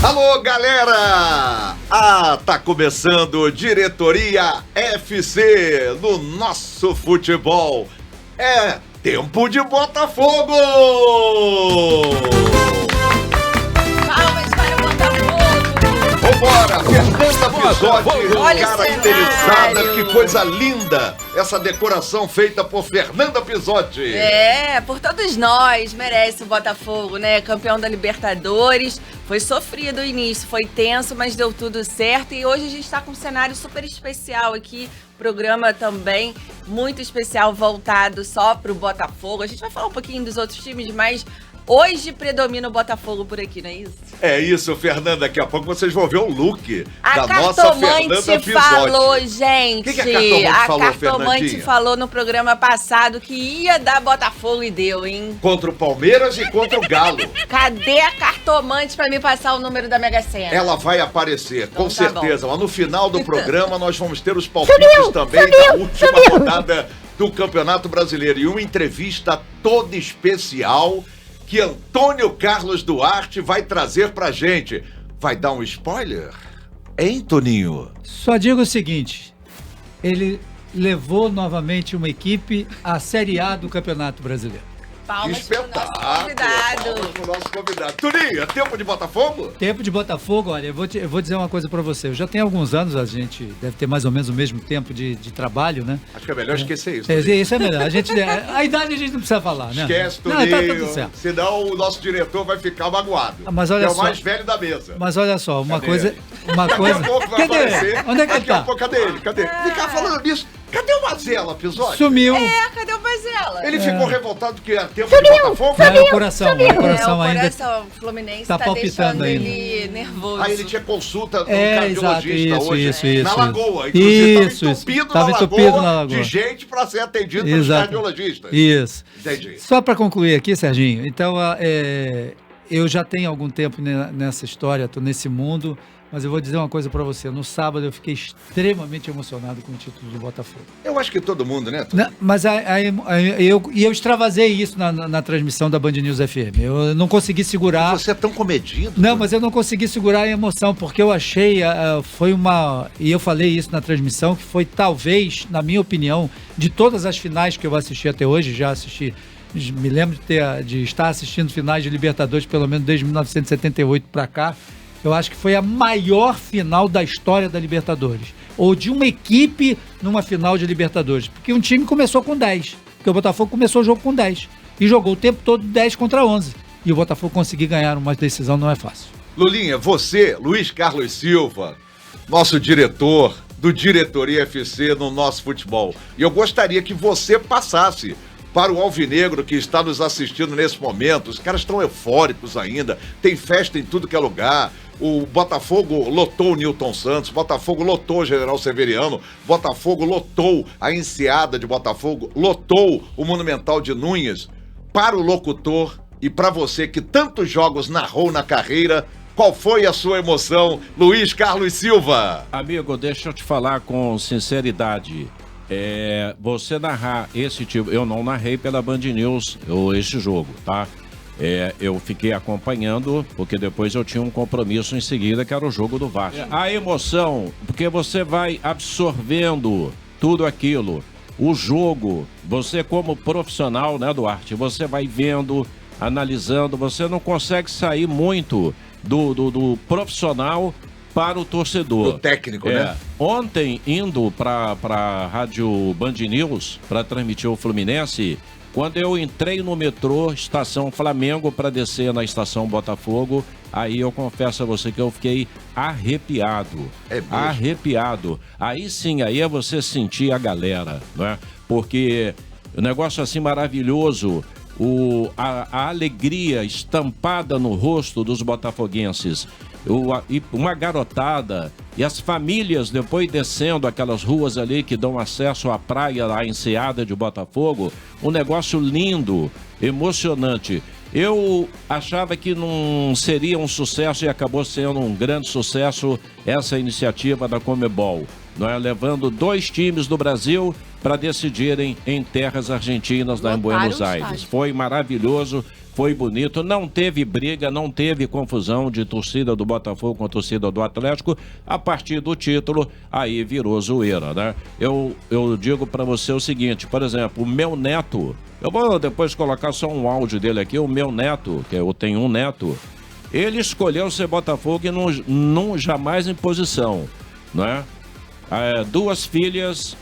Alô, galera! Tá começando Diretoria FC no nosso futebol. É tempo de Botafogo! Palmas para o Botafogo! Vambora! Fernanda Pisotti, Olha o caracterizada, cenário. que coisa linda! Essa decoração feita por Fernanda Pisotti. Por todos nós, merece o Botafogo, né? Campeão da Libertadores. Foi sofrido o início, foi tenso, mas deu tudo certo. E hoje a gente está com um cenário super especial aqui. Programa também muito especial, voltado só pro Botafogo. A gente vai falar um pouquinho dos outros times, mas hoje predomina o Botafogo por aqui, não é isso? É isso, Fernanda. Daqui a pouco vocês vão ver o look A da nossa Fernanda cartomante Pisotti. falou, gente. O que a cartomante falou, A cartomante Fernandinha? falou no programa passado que ia dar Botafogo e deu, hein? Contra o Palmeiras e contra o Galo. Cadê a cartomante pra me passar o número da Mega Sena? Ela vai aparecer, Então com tá certeza. bom. Mas no final do programa nós vamos ter os palpites também da última rodada do Campeonato Brasileiro. E uma entrevista toda especial que Antônio Carlos Duarte vai trazer pra gente. Vai dar um spoiler? Hein, Toninho? Só digo o seguinte, ele levou novamente uma equipe à Série A do Campeonato Brasileiro. Palmas pro nosso Espetáculo! convidado. Palmas pro nosso convidado. Toninho, é tempo de Botafogo? Tempo de Botafogo, olha, eu vou dizer uma coisa pra você. Eu já tenho alguns anos, a gente deve ter mais ou menos o mesmo tempo de trabalho, né? Acho que é melhor esquecer isso. Isso é melhor. A idade a gente não precisa falar, né? Esquece, Não, Toninho. tá tudo certo. Senão o nosso diretor vai ficar magoado. Mas olha é o só. mais velho da mesa. Mas olha só, uma Cadê coisa... ele? Uma Daqui coisa... a pouco vai Cadê aparecer. ele? Onde é que ele Daqui a tá? pouco, cadê ele? Cadê? Vem cá, falando nisso, cadê o Mazela, Pisotti? Sumiu. Cadê o Bazela? Ele ficou revoltado porque é tempo de Botafogo? É o coração o ainda... coração Fluminense tá tá palpitando deixando ainda. ele nervoso. Aí ele tinha consulta do Exato, cardiologista hoje. isso. Na Lagoa. Inclusive, Isso. tava Tava entupido entupido na na Lagoa Lagoa. de gente pra ser atendido pelos Exato. cardiologistas. Isso. Entendi. Só para concluir aqui, Serginho, então eu já tenho algum tempo nessa história, estou nesse mundo, mas eu vou dizer uma coisa para você. No sábado eu fiquei extremamente emocionado com o título do Botafogo. Eu acho que todo mundo, né, Toninho? Mas eu extravasei isso na transmissão da Band News FM. Eu não consegui segurar. Você é tão comedido. Não, mas eu não consegui segurar a emoção, porque eu achei, foi uma... E eu falei isso na transmissão, que foi talvez, na minha opinião, de todas as finais que eu assisti até hoje, já assisti... Me lembro de estar assistindo finais de Libertadores, pelo menos desde 1978 para cá. Eu acho que foi a maior final da história da Libertadores. Ou de uma equipe numa final de Libertadores. Porque um time começou com 10. Porque o Botafogo começou o jogo com 10. E jogou o tempo todo 10 contra 11. E o Botafogo conseguir ganhar uma decisão não é fácil. Lulinha, você, Luiz Carlos Silva, nosso diretor do Diretoria FC no nosso futebol. E eu gostaria que você passasse para o alvinegro que está nos assistindo nesse momento. Os caras estão eufóricos ainda, tem festa em tudo que é lugar. O Botafogo lotou o Nilton Santos, Botafogo lotou o General Severiano, Botafogo lotou a Enseada de Botafogo, lotou o Monumental de Núñez. Para o locutor e para você que tantos jogos narrou na carreira, qual foi a sua emoção, Luiz Carlos Silva? Amigo, deixa eu te falar com sinceridade. Você narrar esse tipo... Eu não narrei pela Band News esse jogo, tá? Eu fiquei acompanhando, porque depois eu tinha um compromisso em seguida, que era o jogo do Vasco. A emoção, porque você vai absorvendo tudo aquilo. O jogo, você como profissional, né, Duarte? Você vai vendo, analisando, você não consegue sair muito do profissional para o torcedor. Do técnico, né? Ontem, indo para a Rádio Band News, para transmitir o Fluminense, quando eu entrei no metrô, estação Flamengo, para descer na estação Botafogo, aí eu confesso a você que eu fiquei arrepiado. É mesmo? Arrepiado. Aí sim, aí é você sentir a galera, né? Porque o negócio assim maravilhoso, a alegria estampada no rosto dos botafoguenses, uma garotada e as famílias depois descendo aquelas ruas ali que dão acesso à praia, à Enseada de Botafogo, um negócio lindo, emocionante. Eu achava que não seria um sucesso e acabou sendo um grande sucesso essa iniciativa da Conmebol, não é? Levando 2 times do Brasil para decidirem em terras argentinas, lá em Buenos Aires. Foi maravilhoso, foi bonito, não teve briga, não teve confusão de torcida do Botafogo com a torcida do Atlético. A partir do título, aí virou zoeira, né? Eu digo pra você o seguinte, por exemplo, o meu neto, eu vou depois colocar só um áudio dele aqui, o meu neto, que eu tenho um neto, ele escolheu ser Botafogo e não jamais em posição, né? 2 filhas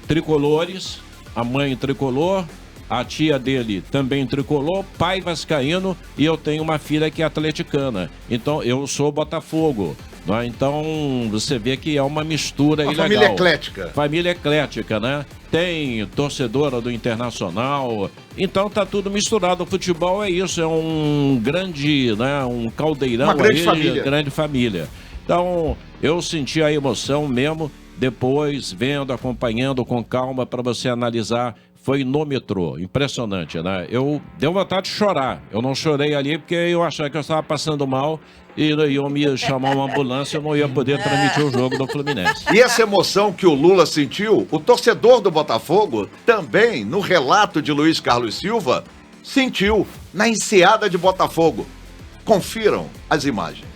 tricolores, a mãe tricolor, a tia dele também tricolor, pai vascaíno, e eu tenho uma filha que é atleticana. Então eu sou Botafogo, né? Então você vê que é uma mistura aí legal. Família eclética. Família eclética, né? Tem torcedora do Internacional, então tá tudo misturado. O futebol é isso, é um grande, né? Um caldeirão, uma grande aí, família. Grande família. Então eu senti a emoção mesmo. Depois, vendo, acompanhando com calma para você analisar, foi no metrô. Impressionante, né? Deu vontade de chorar. Eu não chorei ali porque eu achava que eu estava passando mal e iam me chamar uma ambulância, eu não ia poder transmitir o jogo do Fluminense. E essa emoção que o Lula sentiu, o torcedor do Botafogo também, no relato de Luiz Carlos Silva, sentiu na enseada de Botafogo. Confiram as imagens.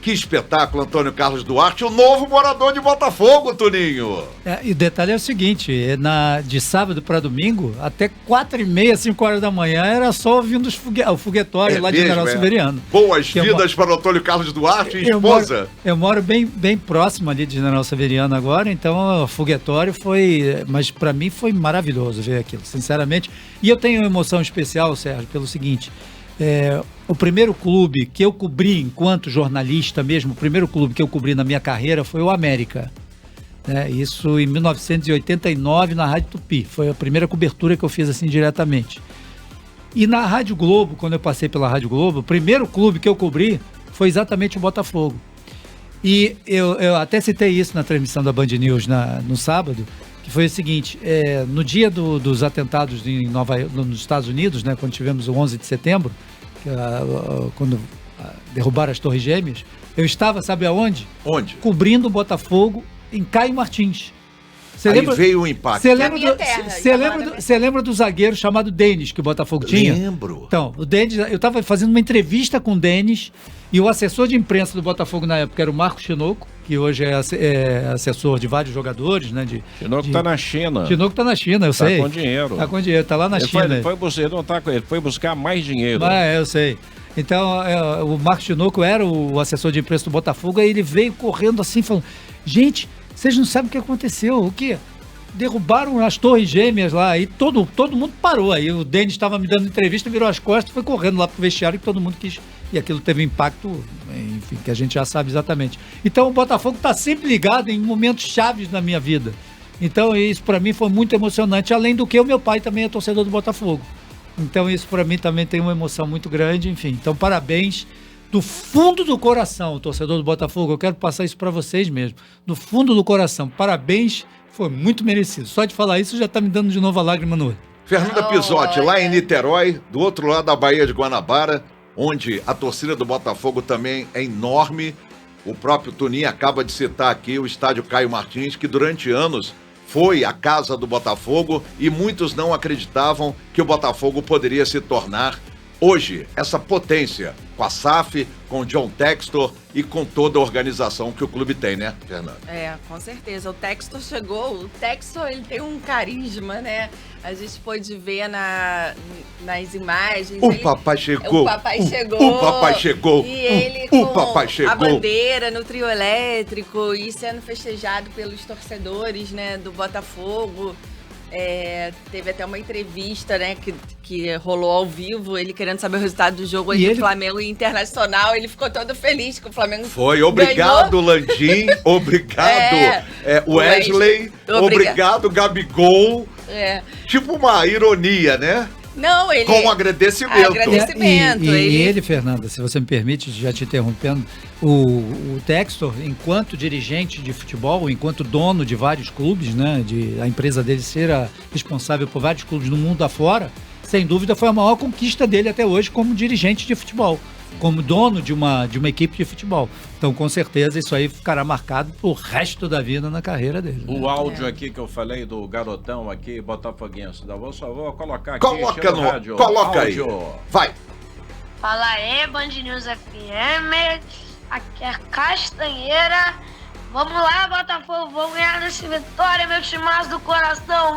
Que espetáculo, Antônio Carlos Duarte, o novo morador de Botafogo, Tuninho. E o detalhe é o seguinte, de sábado para domingo, até 4h30, 5 horas da manhã, era só ouvindo o foguetório lá de General Severiano. Boas-vindas para o Antônio Carlos Duarte e esposa. Eu moro bem próximo ali de General Severiano agora, então o foguetório mas para mim foi maravilhoso ver aquilo, sinceramente. E eu tenho uma emoção especial, Sérgio, pelo seguinte... o primeiro clube que eu cobri enquanto jornalista mesmo, o primeiro clube que eu cobri na minha carreira foi o América. Isso em 1989 na Rádio Tupi. Foi a primeira cobertura que eu fiz assim diretamente. E na Rádio Globo, quando eu passei pela Rádio Globo, o primeiro clube que eu cobri foi exatamente o Botafogo. E eu até citei isso na transmissão da Band News no sábado, que foi o seguinte, no dia dos atentados nos Estados Unidos, né, quando tivemos o 11 de setembro, quando derrubaram as Torres Gêmeas, eu estava, sabe aonde? Onde? Cobrindo o Botafogo em Caio Martins. Veio o impacto. Você lembra do zagueiro chamado Denis, que o Botafogo tinha? Lembro. Então, o Denis, eu estava fazendo uma entrevista com o Denis, e o assessor de imprensa do Botafogo na época era o Marco Chinoco, que hoje é assessor de vários jogadores, né? Chinoco tá na China. Chinoco tá na China, eu sei. Tá com dinheiro. Tá com dinheiro, tá lá na China. Ele foi buscar mais dinheiro. Eu sei. Então, o Marco Chinoco era o assessor de imprensa do Botafogo, aí ele veio correndo assim, falando, gente, vocês não sabem o que aconteceu, o quê? Derrubaram as Torres Gêmeas lá, e todo mundo parou. Aí o Denis estava me dando entrevista, virou as costas e foi correndo lá pro vestiário, que todo mundo quis. E aquilo teve um impacto, enfim, que a gente já sabe exatamente. Então o Botafogo está sempre ligado em momentos chaves na minha vida. Então isso para mim foi muito emocionante, além do que o meu pai também é torcedor do Botafogo. Então isso para mim também tem uma emoção muito grande, enfim. Então parabéns do fundo do coração, torcedor do Botafogo. Eu quero passar isso para vocês mesmo. Do fundo do coração, parabéns. Foi muito merecido. Só de falar isso já tá me dando de novo a lágrima no olho. Fernanda Pisotti, lá em Niterói, do outro lado da Baía de Guanabara, onde a torcida do Botafogo também é enorme. O próprio Tuninho acaba de citar aqui o estádio Caio Martins, que durante anos foi a casa do Botafogo e muitos não acreditavam que o Botafogo poderia se tornar hoje essa potência, com a SAF, com o John Textor e com toda a organização que o clube tem, né, Fernanda? Com certeza. O Textor chegou, ele tem um carisma, né? A gente pôde ver nas imagens. O papai chegou. O papai chegou. O papai chegou. E ele O com papai chegou. a bandeira no trio elétrico e sendo festejado pelos torcedores, né, do Botafogo. Teve até uma entrevista, né, que rolou ao vivo, ele querendo saber o resultado do jogo entre Flamengo e Internacional. Ele ficou todo feliz que o Flamengo foi. Obrigado, Landim. Obrigado, Wesley. Obrigado, Gabigol. Tipo uma ironia, né? Não, ele... Com agradecimento. E ele, Fernanda, se você me permite, já te interrompendo, o Textor, enquanto dirigente de futebol, enquanto dono de vários clubes, né, a empresa dele ser responsável por vários clubes no mundo afora, sem dúvida foi a maior conquista dele até hoje como dirigente de futebol, como dono de uma equipe de futebol. Então, com certeza, isso aí ficará marcado pro resto da vida na carreira dele. O áudio aqui que eu falei do garotão aqui, botafoguense, só vou colocar aqui. Coloca no rádio. Coloca áudio. Aí. Vai. Fala aí, Band News FM. Aqui é Castanheira. Vamos lá, Botafogo. Vamos ganhar nessa vitória, meu timaço do coração.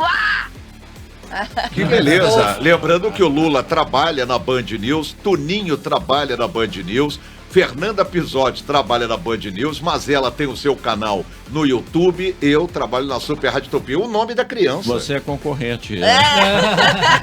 Que beleza. Lembrando que o Lula trabalha na Band News, Toninho trabalha na Band News, Fernanda Pisotti trabalha na Band News, mas ela tem o seu canal no YouTube, eu trabalho na Super Rádio Topia. O nome da criança. Você é concorrente.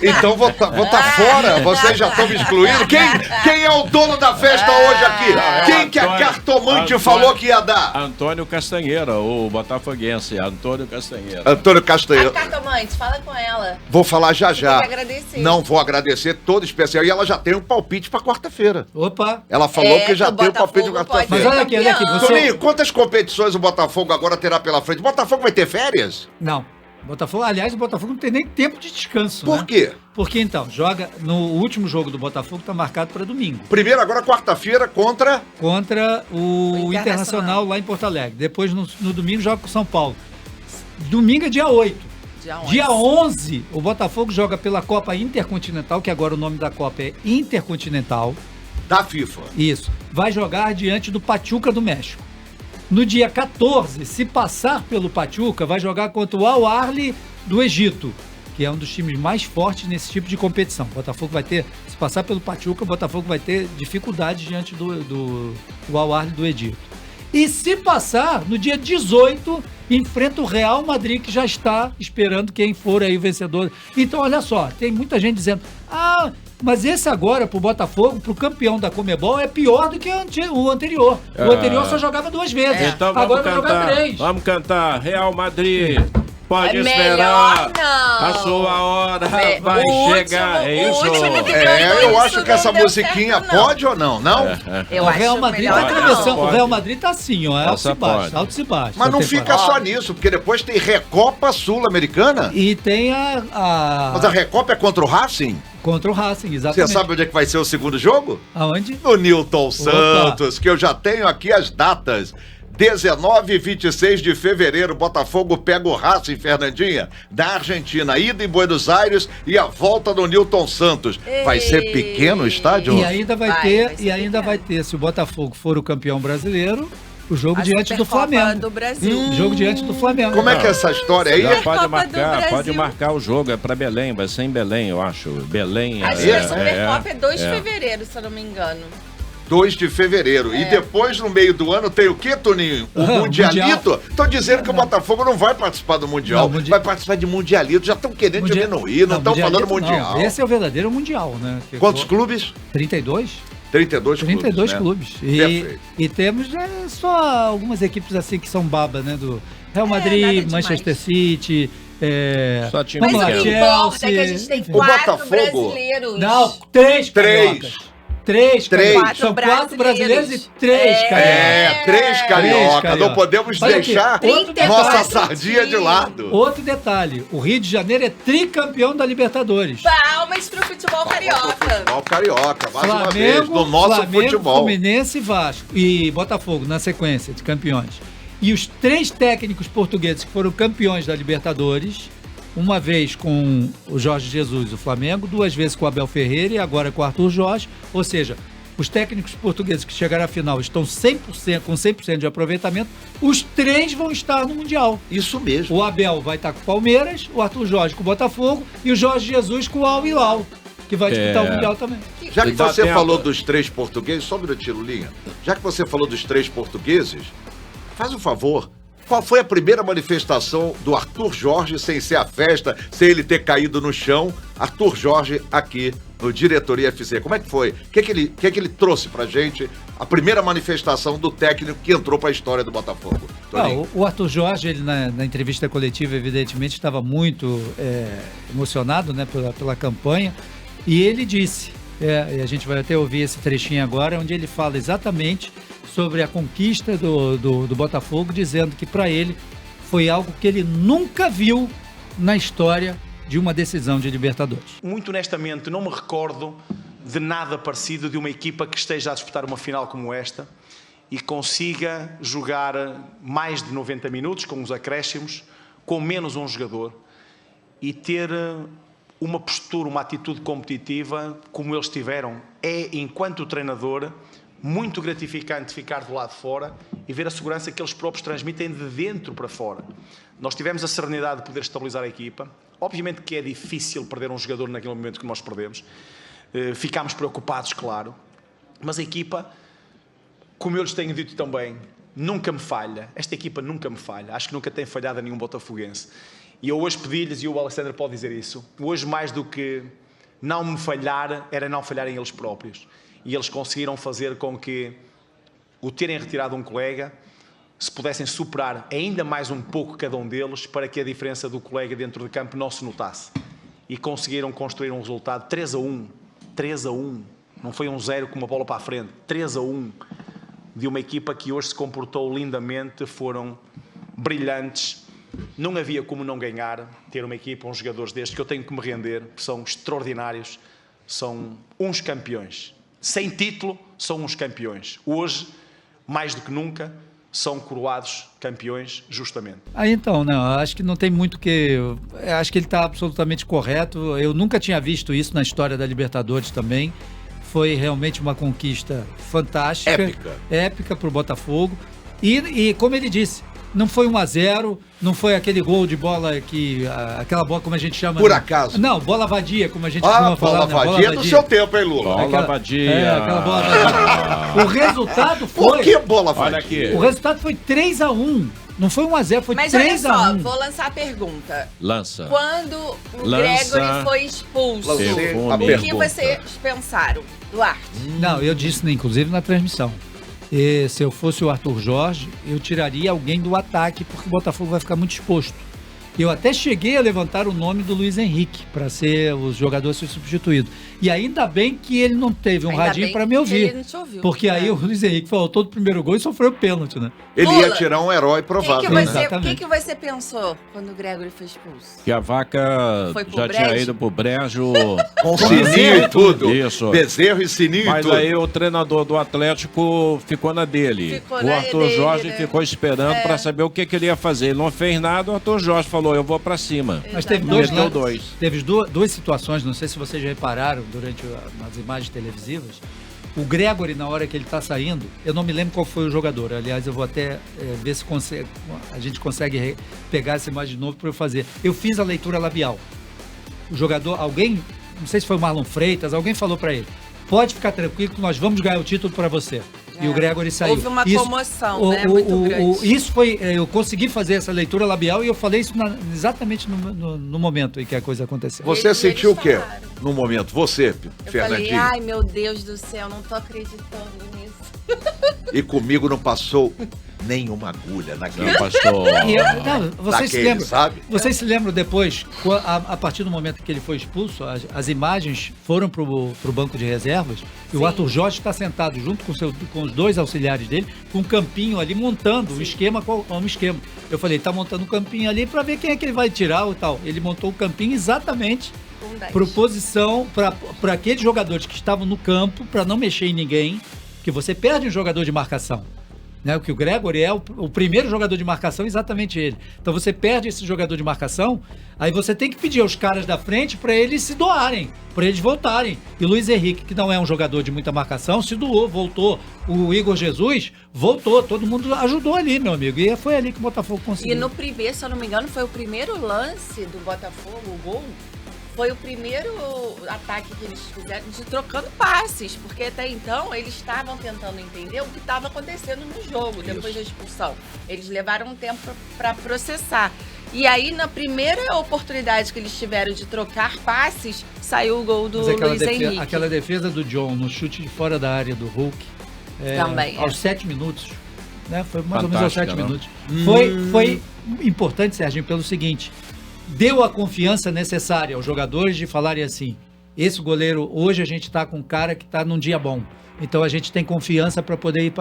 Então vou tá fora, vocês já estão me excluindo. Quem é o dono da festa hoje aqui? Quem que a cartomante falou que ia dar? Antônio Castanheira, o botafoguense, Antônio Castanheira. Antônio Castanheira. A cartomante, fala com ela. Vou falar já. Tem que agradecer. Não, vou agradecer, todo especial. E ela já tem um palpite pra quarta-feira. Opa! Ela falou que já tem um palpite pra quarta-feira. Mas olha aqui, você... Toninho, quantas competições o Botafogo agora terá pela frente? O Botafogo vai ter férias? Não. Aliás, o Botafogo não tem nem tempo de descanso. Por quê? Porque então, joga no último jogo do Botafogo, está marcado para domingo. Primeiro, agora quarta-feira, contra o Internacional lá em Porto Alegre. Depois, no domingo, joga com o São Paulo. Domingo é dia 8. Dia 11, o Botafogo joga pela Copa Intercontinental, que agora o nome da Copa é Intercontinental. Da FIFA. Isso. Vai jogar diante do Pachuca do México. No dia 14, se passar pelo Pachuca, vai jogar contra o Al Ahly do Egito, que é um dos times mais fortes nesse tipo de competição. O Botafogo vai ter, se passar pelo Pachuca, o Botafogo vai ter dificuldades diante do Al Ahly do Egito. E se passar, no dia 18, enfrenta o Real Madrid, que já está esperando quem for aí o vencedor. Então, olha só, tem muita gente dizendo, mas esse agora, pro Botafogo, pro campeão da Conmebol, é pior do que o anterior. O anterior só jogava 2 vezes. Então agora vai jogar 3. Vamos cantar Real Madrid. Pode esperar. A sua hora vai chegar. É isso? Eu acho que essa musiquinha pode ou não? Não? Eu o Real Madrid tá atravessando. O Real Madrid tá assim, ó. Altos e baixos. Mas não fica só nisso, porque depois tem Recopa Sul-Americana. E tem Mas a Recopa é contra o Racing? Contra o Racing, exatamente. Você sabe onde é que vai ser o segundo jogo? Aonde? No Newton Santos, que eu já tenho aqui as datas. 19 e 26 de fevereiro, Botafogo pega o Racing, Fernandinha, da Argentina, ida em Buenos Aires e a volta no Newton Santos. Vai ser pequeno o estádio? E ainda vai ter, se o Botafogo for o campeão brasileiro, o jogo diante do Flamengo. Do Brasil. Jogo diante do Flamengo. Como é que é essa história aí? Pode marcar o jogo, é pra Belém, vai ser em Belém, eu acho. Belém Acho que a Supercopa é 2 de fevereiro, se eu não me engano. 2 de fevereiro. E depois, no meio do ano, tem o quê, Toninho? O Mundialito? Estão dizendo que o Botafogo não vai participar do Mundial. Vai participar de Mundialito. Já estão querendo diminuir, não estão falando Mundial. Esse é o verdadeiro Mundial, né? Quantos clubes? 32. 32 clubes. 32 clubes. E temos só algumas equipes assim que são baba, né? Do Real Madrid, Manchester City. Só time Chelsea. É que a gente tem 4 brasileiros. Não, 3. 3. São 4 brasileiros e 3 cariocas. 3 cariocas. Não podemos deixar nossa sardinha de lado. Outro detalhe: o Rio de Janeiro é tricampeão da Libertadores. Palmas pro futebol carioca. Futebol carioca, mais uma vez, do nosso futebol. Fluminense, Vasco e Botafogo na sequência de campeões. E os 3 técnicos portugueses que foram campeões da Libertadores. Uma vez com o Jorge Jesus, o Flamengo, 2 vezes com o Abel Ferreira e agora com o Arthur Jorge. Ou seja, os técnicos portugueses que chegaram à final estão 100% de aproveitamento. Os 3 vão estar no Mundial. Isso mesmo. O Abel vai estar com o Palmeiras, o Arthur Jorge com o Botafogo e o Jorge Jesus com o Al Hilal. que vai disputar o Mundial também. Já que Dá você tempo. falou dos 3 portugueses, só um minutinho, Lulinha. Já que você falou dos 3 portugueses, faz um favor. Qual foi a primeira manifestação do Arthur Jorge, sem ser a festa, sem ele ter caído no chão? Arthur Jorge aqui no Diretoria FC. Como é que foi? O que é que ele trouxe pra gente? A primeira manifestação do técnico que entrou pra história do Botafogo. Toninho. O Arthur Jorge, ele na entrevista coletiva, evidentemente, estava muito emocionado, né, pela campanha. E ele disse, e a gente vai até ouvir esse trechinho agora, onde ele fala exatamente sobre a conquista do Botafogo, dizendo que para ele foi algo que ele nunca viu na história de uma decisão de Libertadores. Muito honestamente, não me recordo de nada parecido de uma equipa que esteja a disputar uma final como esta e consiga jogar mais de 90 minutos, com os acréscimos, com menos um jogador e ter uma postura, uma atitude competitiva como eles tiveram. É, enquanto treinador, muito gratificante ficar do lado de fora e ver a segurança que eles próprios transmitem de dentro para fora. Nós tivemos a serenidade de poder estabilizar a equipa. Obviamente que é difícil perder um jogador naquele momento que nós perdemos. Ficámos preocupados, claro. Mas a equipa, como eu lhes tenho dito também, nunca me falha. Esta equipa nunca me falha. Acho que nunca tem falhado a nenhum botafoguense. E eu hoje pedi-lhes, e o Alexandre pode dizer isso, hoje mais do que não me falhar, era não falharem eles próprios. E eles conseguiram fazer com que o terem retirado um colega se pudessem superar ainda mais um pouco cada um deles para que a diferença do colega dentro de campo não se notasse. E conseguiram construir um resultado 3-1. 3-1. Não foi um 0 com uma bola para a frente. 3-1 de uma equipa que hoje se comportou lindamente, foram brilhantes. Não havia como não ganhar, ter uma equipa, uns jogadores destes, que eu tenho que me render, são extraordinários, são uns campeões. Sem título, são uns campeões. Hoje, mais do que nunca, são coroados campeões, justamente. Então, não, acho que não tem muito que... Acho que ele está absolutamente correto. Eu nunca tinha visto isso na história da Libertadores também. Foi realmente uma conquista fantástica. Épica para o Botafogo. E como ele disse, não foi 1-0, não foi aquele gol de bola que... Aquela bola, como a gente chama... Por acaso. Não, bola vadia, como a gente costuma falar. Bola vadia é do seu tempo, hein, Lula? Bola vadia. Aquela bola vadia. O resultado foi... Por que bola vadia? Olha aqui. O resultado foi 3-1. Não foi 1-0, foi 3-1. Mas olha só, vou lançar a pergunta. Lança. Quando o Gregory foi expulso, Lancei a o que pergunta. vocês pensaram? Duarte? Não, eu disse, inclusive, na transmissão. E se eu fosse o Arthur Jorge, eu tiraria alguém do ataque, porque o Botafogo vai ficar muito exposto. Eu até cheguei a levantar o nome do Luiz Henrique para ser o jogador a ser substituído. E ainda bem que ele não teve um Ainda radinho bem para me que ouvir. ele não te ouviu. Porque aí o Luiz Henrique faltou do primeiro gol e sofreu o pênalti, né? Ele Lula, ia tirar um herói O provável. Exatamente. que você pensou quando o Gregory foi expulso? Que a vaca Foi pro já brejo? tinha ido pro brejo. Com sininho e tudo. Isso. Bezerro e sininho Mas e tudo. aí o treinador do Atlético ficou na dele. Ficou O na Arthur dele, Jorge né? ficou esperando para saber o que ele ia fazer. Ele não fez nada, o Arthur Jorge falou, eu vou para cima. Mas teve Meteu dois, dois. Teve duas situações, não sei se vocês já repararam durante as imagens televisivas. O Gregory, na hora que ele está saindo, eu não me lembro qual foi o jogador. Aliás, eu vou até ver se a gente consegue pegar essa imagem de novo para eu fazer. Eu fiz a leitura labial. O jogador, alguém, não sei se foi o Marlon Freitas, alguém falou para ele: pode ficar tranquilo que nós vamos ganhar o título para você. E o Gregory saiu. Houve uma comoção, né? Muito grande. Isso foi, eu consegui fazer essa leitura labial e eu falei isso exatamente no momento em que a coisa aconteceu. Você Eles sentiu o quê falaram. no momento? Você, Eu falei, Fernandinho. ai meu Deus do céu, não tô acreditando nisso. E comigo não passou nenhuma agulha naquele. Não, pastor. Vocês se Daquele, lembram? sabe? Vocês se lembram depois, a partir do momento que ele foi expulso, as imagens foram pro banco de reservas e o Arthur Jorge está sentado junto com os dois auxiliares dele, com um campinho ali montando um esquema. Eu falei, tá montando um campinho ali para ver quem é que ele vai tirar ou tal. Ele montou o campinho exatamente Com 10. proposição para aqueles jogadores que estavam no campo, para não mexer em ninguém, que você perde um jogador de marcação. Né, o que o Gregory é o primeiro jogador de marcação, exatamente ele. Então você perde esse jogador de marcação, aí você tem que pedir aos caras da frente para eles se doarem, para eles voltarem. E Luiz Henrique, que não é um jogador de muita marcação, se doou, voltou. O Igor Jesus voltou, todo mundo ajudou ali, meu amigo. E foi ali que o Botafogo conseguiu. E no primeiro, se eu não me engano, foi o primeiro lance do Botafogo, o gol. foi o primeiro ataque que eles fizeram de trocando passes, porque até então eles estavam tentando entender o que estava acontecendo no jogo depois da expulsão. Eles levaram um tempo para processar. E aí, na primeira oportunidade que eles tiveram de trocar passes, saiu o gol do Luiz Henrique. Aquela defesa do John no chute de fora da área do Hulk, Também, aos 7 minutos, né? Foi mais Fantástica, ou menos aos 7 não? minutos. Foi importante, Serginho, pelo seguinte: deu a confiança necessária aos jogadores de falarem assim: esse goleiro, hoje a gente está com um cara que está num dia bom. Então a gente tem confiança para poder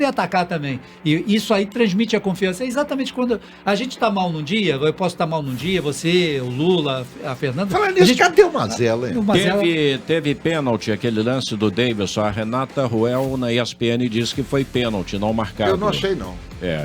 atacar também. E isso aí transmite a confiança. É exatamente quando a gente está mal num dia, eu posso estar mal num dia, você, o Lula, a Fernanda. Fala nisso, cadê o Mazella, hein? O Mazella- Teve pênalti, aquele lance do Davidson. A Renata Ruel na ESPN disse que foi pênalti, não marcado. Eu não achei, não.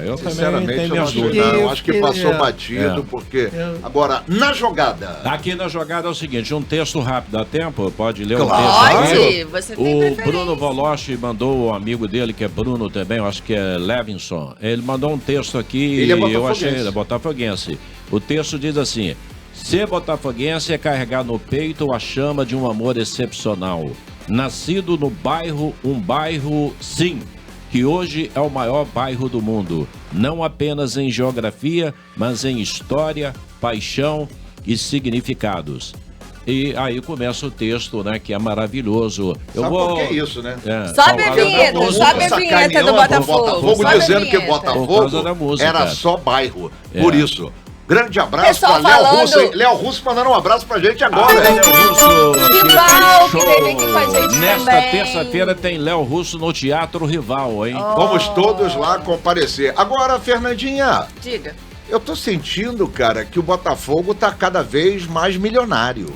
Eu também Sinceramente, tenho eu não minhas achei, dúvidas. não. Eu acho que passou batido, É. porque... Agora, na jogada... Aqui na jogada é o seguinte, um texto rápido, dá tempo? Pode ler Claro. o texto? Pode, rápido? você tem O preferência. Bruno Voloche mandou, o amigo dele, que é Bruno também, eu acho que é Levinson, ele mandou um texto aqui Ele é e eu botafoguense. achei, ele é botafoguense. O texto diz assim: ser botafoguense é carregar no peito a chama de um amor excepcional. Nascido no bairro, um bairro, sim, que hoje é o maior bairro do mundo. Não apenas em geografia, mas em história, paixão e significados. E aí começa o texto, né, que é maravilhoso. Sabe por que isso, né? Sobe a vinheta, Todo mundo sobe a vinheta do sacaneando Botafogo. Sobe a dizendo que vinheta. Por causa da Botafogo música. era só bairro. É. Por isso. Grande abraço Pessoal pra Léo falando- Russo. hein? Léo Russo mandando um abraço pra gente agora. Léo hein? Russo, Rival, que show. teve aqui com a gente Nesta também. terça-feira tem Léo Russo no Teatro Rival, hein? Vamos todos lá comparecer. Agora, Fernandinha, Diga. eu tô sentindo, cara, que o Botafogo tá cada vez mais milionário.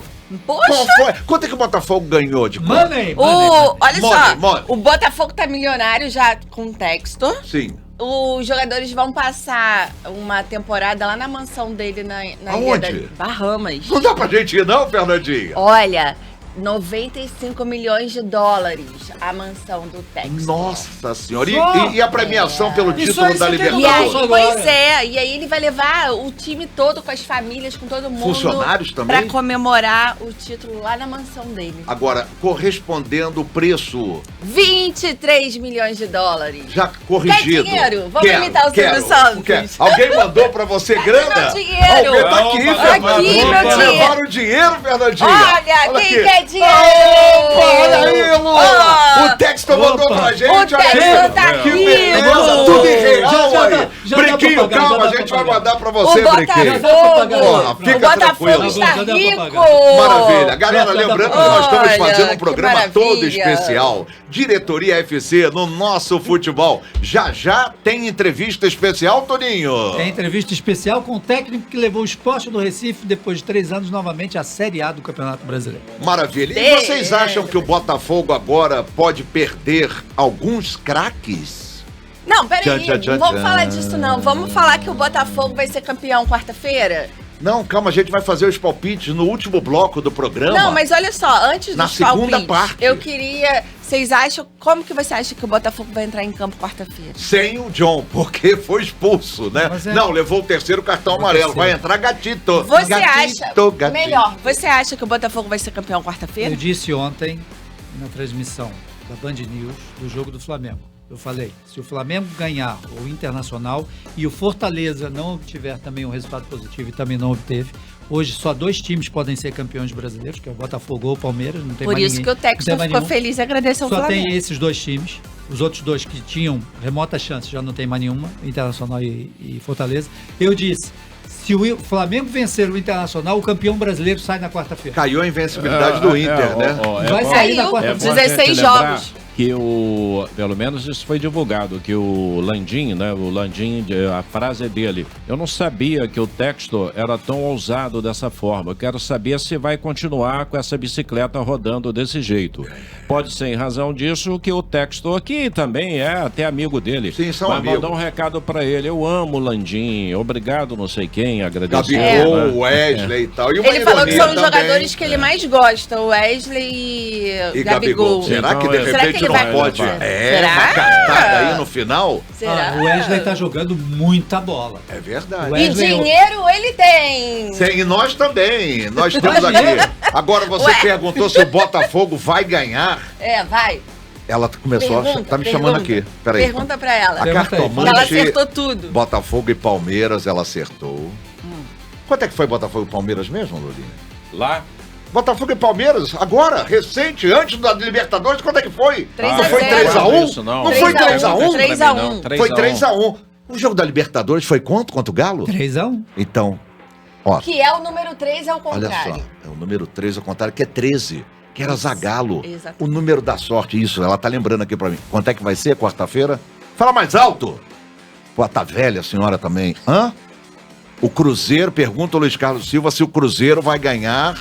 Qual Poxa! foi? Quanto é que o Botafogo ganhou de conta? Money. Olha só, Money. o Botafogo tá milionário já com o Textor. Sim. Os jogadores vão passar uma temporada lá na mansão dele na ilha Aonde? da Bahamas. Não dá pra gente ir não, Fernandinha? Olha, 95 milhões de dólares a mansão do Textor. Nossa senhora. Só? E a premiação pelo Isso título aí da você quer E aí, Nossa, Libertadores? agora. pois é, e aí ele vai levar o time todo com as famílias, com todo mundo. Funcionários também? Pra comemorar o título lá na mansão dele. Agora, correspondendo o preço 23 milhões de dólares. já corrigido. Quer dinheiro? Vamos imitar o quero, Silvio Santos. quero. Alguém mandou pra você grana? meu dinheiro? Alguém tá aqui, Aqui, Fernandinha. meu dinheiro. Levaram o dinheiro, Fernandinha. Olha, quem aqui. quer dinheiro? Opa, olha aí, Lu. Ó. O Texto mandou Opa. pra gente. O olha Texto aí. tá Que aqui, beleza, Lu. tudo em real Já dá- aí. já dá Brinquinho, pra pagar, calma, já a dá gente pra vai pagar. mandar pra O você, Brinquinho. Botafogo! Fica O Botafogo tranquilo. está Já dá pra rico! pagar. Maravilha. Galera, Já tá lembrando que bom. nós estamos Olha, fazendo um que programa todo maravilha. especial. Diretoria FC no nosso futebol. Já já tem entrevista especial, Toninho. Tem entrevista especial com o técnico que levou o Sport do Recife depois de 3 anos novamente à Série A do Campeonato Brasileiro. Maravilha. E vocês acham que o Botafogo agora pode perder alguns craques? Não, peraí, Tchan, tchan, tchan, não vamos tchan. falar disso não. Vamos falar que o Botafogo vai ser campeão quarta-feira? Não, calma, a gente vai fazer os palpites no último bloco do programa. Não, mas olha só, antes Na dos segunda palpites, parte. eu queria... Vocês acham... Como que você acha que o Botafogo vai entrar em campo quarta-feira? Sem o John, porque foi expulso, né? Mas é- Não, levou o terceiro cartão amarelo. Vai entrar Gatito. Você Gatito, acha... Gatito. Melhor, você acha que o Botafogo vai ser campeão Eu quarta-feira? disse ontem, na transmissão da Band News, do jogo do Flamengo. Eu falei, se o Flamengo ganhar o Internacional e o Fortaleza não obtiver também um resultado positivo e também não obteve, hoje só 2 times podem ser campeões brasileiros, que é o Botafogo ou o Palmeiras, não tem Por mais isso ninguém. que o não tem Textor mais ficou nenhum. feliz e agradeceu o Só Flamengo. tem esses 2 times. Os outros 2 que tinham remota chance já não tem mais nenhuma, Internacional e Fortaleza. Eu disse, se o Flamengo vencer o Internacional, o campeão brasileiro sai na quarta-feira. Caiu a invencibilidade do Inter, né? Vai bom- sair na Saiu, quarta-feira. bom a gente 16 lembrar jogos. Que pelo menos isso foi divulgado, que o Landim, né? O Landim, a frase é dele. Eu não sabia que o Textor era tão ousado dessa forma. Eu quero saber se vai continuar com essa bicicleta rodando desse jeito. Pode ser em razão disso que o Textor, que também é até amigo dele, Sim, são mas amigos. mandou um recado pra ele. Eu amo o Landim, obrigado não sei quem, agradeceu. Gabigol, né? Wesley e tal. E uma Ele falou que são os ironia também. jogadores que ele mais gosta, o Wesley E Gabigol. Será que de Então, repente será que que não vai pode. acontecer? Uma cartada aí no final. Será? O Wesley tá jogando muita bola. É verdade. O E Wesley- dinheiro ele tem. Sim, e nós também. Nós temos aqui. Agora você Ué. perguntou se o Botafogo vai ganhar. Vai. Ela começou tá me chamando aqui. Peraí. Pergunta pra ela. A Pergunta aí. cartomante. Ela acertou tudo. Botafogo e Palmeiras, ela acertou. Quanto é que foi Botafogo e Palmeiras mesmo, Lulinha? Lá, Botafogo e Palmeiras, agora, recente, antes da Libertadores, quanto é que foi? 3 Não a foi 0. 3x1? Isso, não. Não foi 3 a 1? 3x1? 3 a 1. Foi 3x1. O jogo da Libertadores foi quanto? Quanto o Galo? 3-1. Então, ó, Que é o número 3 ao olha contrário. só. É o número 3 ao contrário, que é 13. Que era Zagallo. Exatamente. O número da sorte, isso, ela tá lembrando aqui pra mim. Quanto é que vai ser quarta-feira? Fala mais alto! Pô, tá velha a senhora também. Hã? O Cruzeiro, pergunta o Luiz Carlos Silva se o Cruzeiro vai ganhar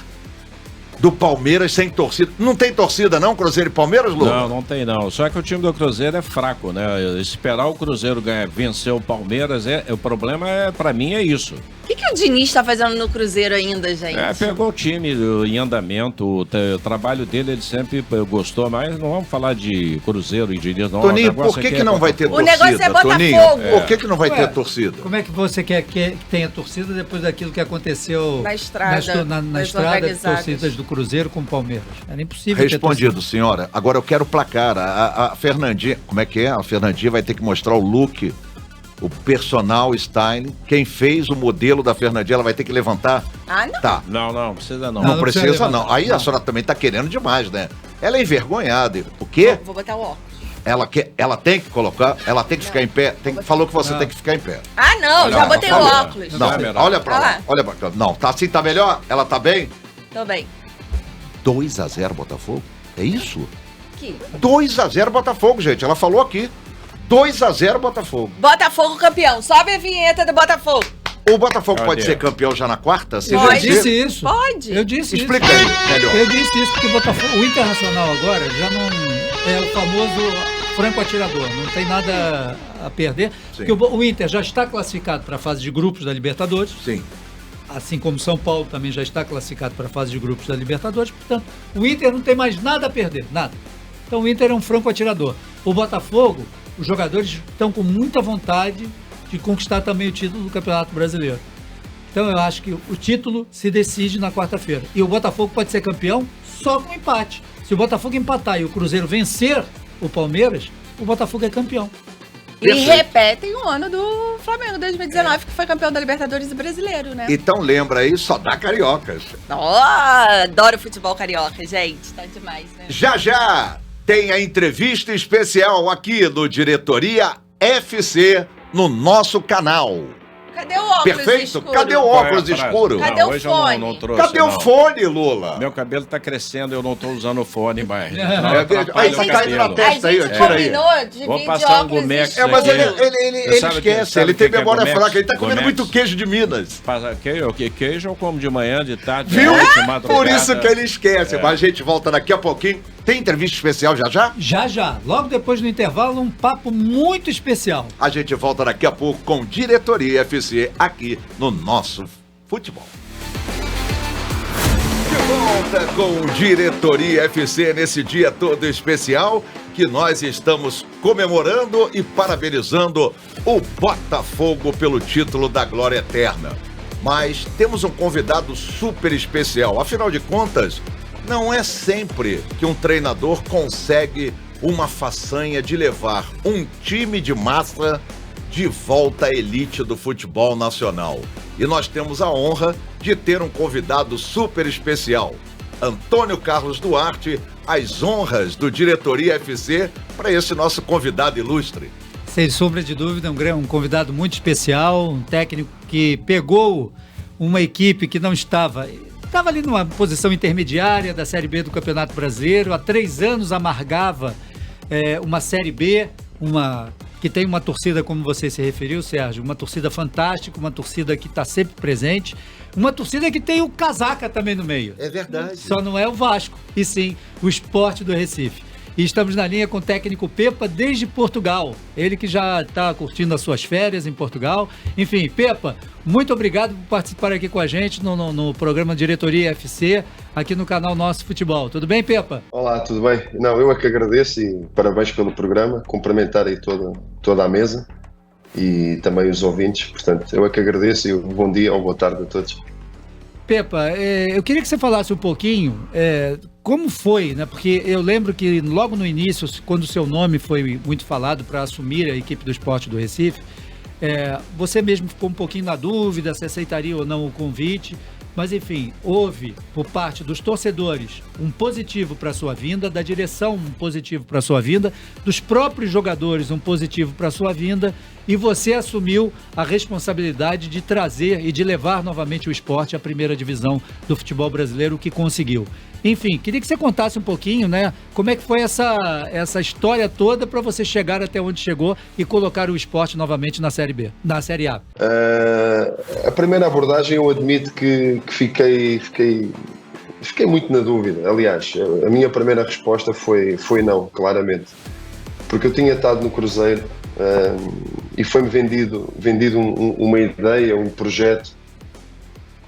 do Palmeiras sem torcida. Não tem torcida não, Cruzeiro e Palmeiras, Lu? não tem não. Só que o time do Cruzeiro é fraco, né? Esperar o Cruzeiro ganhar, vencer o Palmeiras, o problema pra mim é isso. O que o Diniz tá fazendo no Cruzeiro ainda, gente? Pegou o time em andamento, o trabalho dele ele sempre gostou, mas não vamos falar de Cruzeiro e Diniz, não. Toninho, O negócio por que aqui que não vai ter O torcida, negócio é Botafogo. Toninho? Por que não vai Ué, ter torcida? Como é que você quer que tenha torcida depois daquilo que aconteceu Na estrada, na das estrada, organizadas. torcidas do Cruzeiro com o Palmeiras? Era impossível ter Respondido, senhora. Agora eu quero o placar. A Fernandinha, como é que é? A Fernandinha vai ter que mostrar o look, o personal styling. Quem fez o modelo da Fernandinha, ela vai ter que levantar. Ah, não. Tá. Não precisa não. Não, não precisa precisa levantar. não. Aí a senhora também tá querendo demais, né? Ela é envergonhada. O quê? Vou botar o óculos. Ela tem que colocar, ela tem que ficar em pé. Falou que você Não. tem que ficar em pé. Ah, não. Já Não, botei o falou. óculos. Não, é melhor. olha pra Ah lá. lá. Olha pra cá. Não, tá assim, tá melhor? Ela tá bem? Tô bem. 2x0 Botafogo? É isso? Aqui. 2x0 Botafogo, gente. Ela falou aqui. 2x0 Botafogo. Botafogo campeão. Sobe a vinheta do Botafogo. O Botafogo Cadê? pode ser campeão já na quarta? Se Eu Pode. disse vencer? isso. Pode. Eu disse Explica isso. aí, melhor. Eu disse isso porque o Internacional agora já não é o famoso franco atirador, não tem nada a perder. Sim. Porque o Inter já está classificado para a fase de grupos da Libertadores, Sim. assim como São Paulo também já está classificado para a fase de grupos da Libertadores, portanto, o Inter não tem mais nada a perder, nada. Então o Inter é um franco atirador. O Botafogo, os jogadores estão com muita vontade de conquistar também o título do Campeonato Brasileiro. Então eu acho que o título se decide na quarta-feira. E o Botafogo pode ser campeão só com empate. Se o Botafogo empatar e o Cruzeiro vencer o Palmeiras, o Botafogo é campeão. E Perfeito. repetem o ano do Flamengo 2019, que foi campeão da Libertadores e brasileiro, né? Então lembra aí, só dá cariocas. Adoro futebol carioca, gente. Tá demais, né? Já tem a entrevista especial aqui no Diretoria FC no nosso canal. Cadê o óculos Perfeito? escuro? Cadê o óculos escuro? Cadê o hoje fone? eu não trouxe, Cadê o não. fone, Lula? Meu cabelo tá crescendo, eu não tô usando o fone mais. É, Não, atrapalha aí o tá caindo na cabelo. testa A aí, gente tira aí. combinou de Vou vir de passar um óculos Gomex escuros. Mas ele Você sabe esquece, sabe ele o tem que é memória Gomex? fraca, ele tá comendo Gomex? muito queijo de Minas. Passa queijo eu como de manhã, de tarde, Viu? de noite, de madrugada. Por isso que ele esquece. Mas a gente volta daqui a pouquinho. Tem entrevista especial já? Já. Logo depois do intervalo, um papo muito especial. A gente volta daqui a pouco com Diretoria FC aqui no nosso futebol. De volta com Diretoria FC nesse dia todo especial que nós estamos comemorando e parabenizando o Botafogo pelo título da Glória Eterna. Mas temos um convidado super especial. Afinal de contas, não é sempre que um treinador consegue uma façanha de levar um time de massa de volta à elite do futebol nacional. E nós temos a honra de ter um convidado super especial. Antônio Carlos Duarte, as honras do Diretoria FC para esse nosso convidado ilustre. Sem sombra de dúvida, um convidado muito especial, um técnico que pegou uma equipe que não estava ali numa posição intermediária da Série B do Campeonato Brasileiro, há 3 anos amargava uma Série B, que tem uma torcida, como você se referiu, Sérgio, uma torcida fantástica, uma torcida que está sempre presente, uma torcida que tem o Casaca também no meio. É verdade. Só não é o Vasco, e sim o Sport do Recife. E estamos na linha com o técnico Pepa desde Portugal. Ele que já está curtindo as suas férias em Portugal. Enfim, Pepa, muito obrigado por participar aqui com a gente no programa Diretoria FC, aqui no canal Nosso Futebol. Tudo bem, Pepa? Olá, tudo bem? Não, eu é que agradeço e parabéns pelo programa. Cumprimentar aí toda a mesa e também os ouvintes. Portanto, eu é que agradeço e bom dia ou boa tarde a todos. Pepa, eu queria que você falasse um pouquinho como foi, né? Porque eu lembro que logo no início, quando o seu nome foi muito falado para assumir a equipe do Sport do Recife, você mesmo ficou um pouquinho na dúvida se aceitaria ou não o convite, mas enfim, houve por parte dos torcedores um positivo para a sua vinda, da direção um positivo para a sua vinda, dos próprios jogadores um positivo para a sua vinda, e você assumiu a responsabilidade de trazer e de levar novamente o esporte à primeira divisão do futebol brasileiro, o que conseguiu. Enfim, queria que você contasse um pouquinho, né, como é que foi essa história toda para você chegar até onde chegou e colocar o esporte novamente na Série B, na Série A. A primeira abordagem, eu admito que fiquei muito na dúvida. Aliás, a minha primeira resposta foi não, claramente. Porque eu tinha estado no Cruzeiro e foi-me vendido uma ideia, um projeto,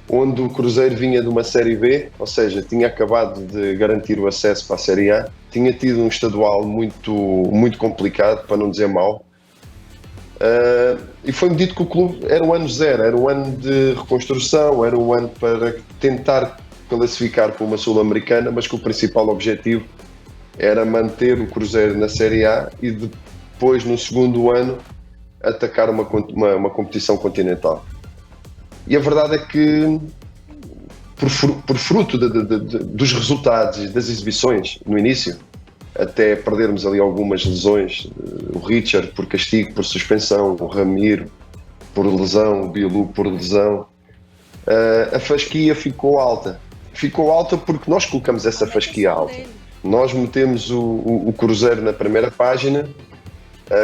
onde o Cruzeiro vinha de uma Série B, ou seja, tinha acabado de garantir o acesso para a Série A, tinha tido um estadual muito complicado, para não dizer mau, e foi-me dito que o clube era o ano zero, era um ano de reconstrução, era um ano para tentar classificar para uma Sul-Americana, mas que o principal objetivo era manter o Cruzeiro na Série A e depois, no segundo ano, atacar uma competição continental. E a verdade é que, por fruto dos resultados e das exibições no início, até perdermos ali algumas lesões, o Richard por castigo, por suspensão, o Ramiro por lesão, o Bilu por lesão, a fasquia ficou alta. Ficou alta porque nós colocamos essa fasquia alta. Nós metemos o Cruzeiro na primeira página.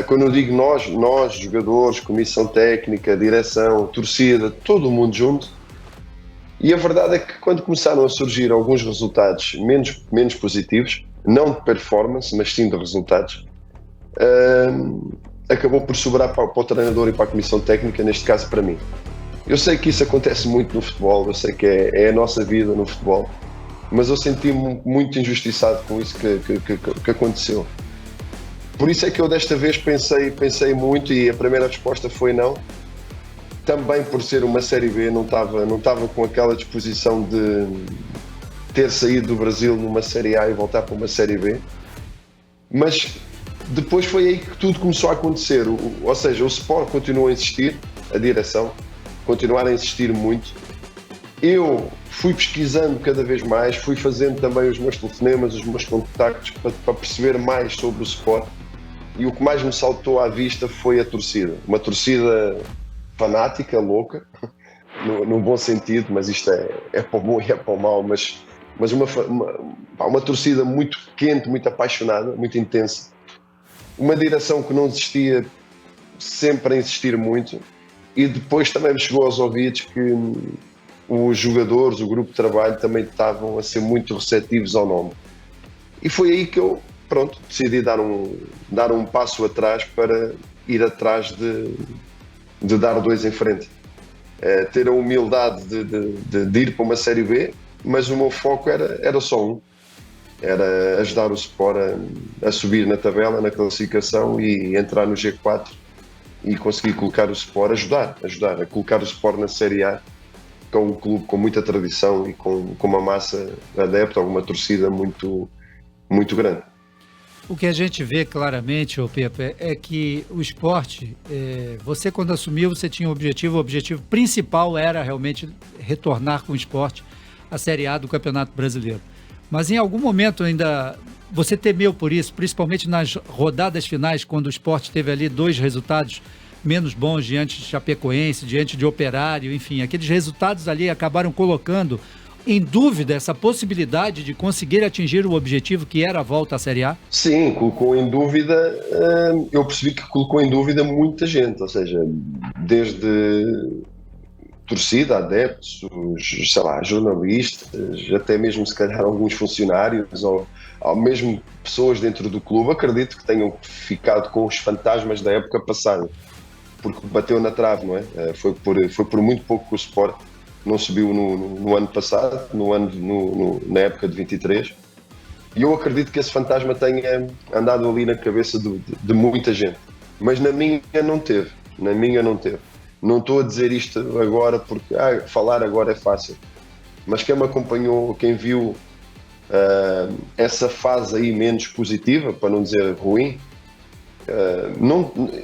Quando eu digo nós, jogadores, comissão técnica, direção, torcida, todo mundo junto. E a verdade é que quando começaram a surgir alguns resultados menos positivos, não de performance, mas sim de resultados, acabou por sobrar para o treinador e para a comissão técnica, neste caso para mim. Eu sei que isso acontece muito no futebol, eu sei que é a nossa vida no futebol, mas eu senti-me muito injustiçado com isso que aconteceu. Por isso é que eu desta vez pensei muito e a primeira resposta foi não. Também por ser uma Série B, não estava com aquela disposição de ter saído do Brasil numa Série A e voltar para uma Série B. Mas depois foi aí que tudo começou a acontecer. Ou seja, o Sport continuou a insistir, a direção, continuar a insistir muito. Eu fui pesquisando cada vez mais, fui fazendo também os meus telefonemas, os meus contactos para perceber mais sobre o Sport. E o que mais me saltou à vista foi a torcida. Uma torcida fanática, louca, no bom sentido, mas isto é para o bom e é para o mau, mas uma torcida muito quente, muito apaixonada, muito intensa. Uma direção que não desistia, sempre a insistir muito. E depois também me chegou aos ouvidos que os jogadores, o grupo de trabalho também estavam a ser muito receptivos ao nome. E foi aí que eu decidi dar um passo atrás para ir atrás de dar dois em frente. Ter a humildade de ir para uma Série B, mas o meu foco era só um. Era ajudar o Sport a subir na tabela, na classificação e entrar no G4 e conseguir colocar o Sport, ajudar a colocar o Sport na Série A, que é um clube com muita tradição e com uma massa adepta, alguma torcida muito, muito grande. O que a gente vê claramente, Pepe, é que o esporte, você quando assumiu, você tinha um objetivo, o objetivo principal era realmente retornar com o esporte à Série A do Campeonato Brasileiro. Mas em algum momento ainda você temeu por isso, principalmente nas rodadas finais, quando o esporte teve ali 2 resultados menos bons diante de Chapecoense, diante de Operário, enfim, aqueles resultados ali acabaram colocando em dúvida essa possibilidade de conseguir atingir o objetivo que era a volta à Série A? Sim, colocou em dúvida, eu percebi que colocou em dúvida muita gente, ou seja, desde torcida, adeptos, sei lá, jornalistas, até mesmo se calhar alguns funcionários ou mesmo pessoas dentro do clube, acredito que tenham ficado com os fantasmas da época passada, porque bateu na trave, não é? Foi por muito pouco que o Sport não subiu no ano passado, na época de 23, e eu acredito que esse fantasma tenha andado ali na cabeça de muita gente, mas na minha não teve. Não estou a dizer isto agora porque falar agora é fácil, mas quem me acompanhou, quem viu essa fase aí menos positiva, para não dizer ruim,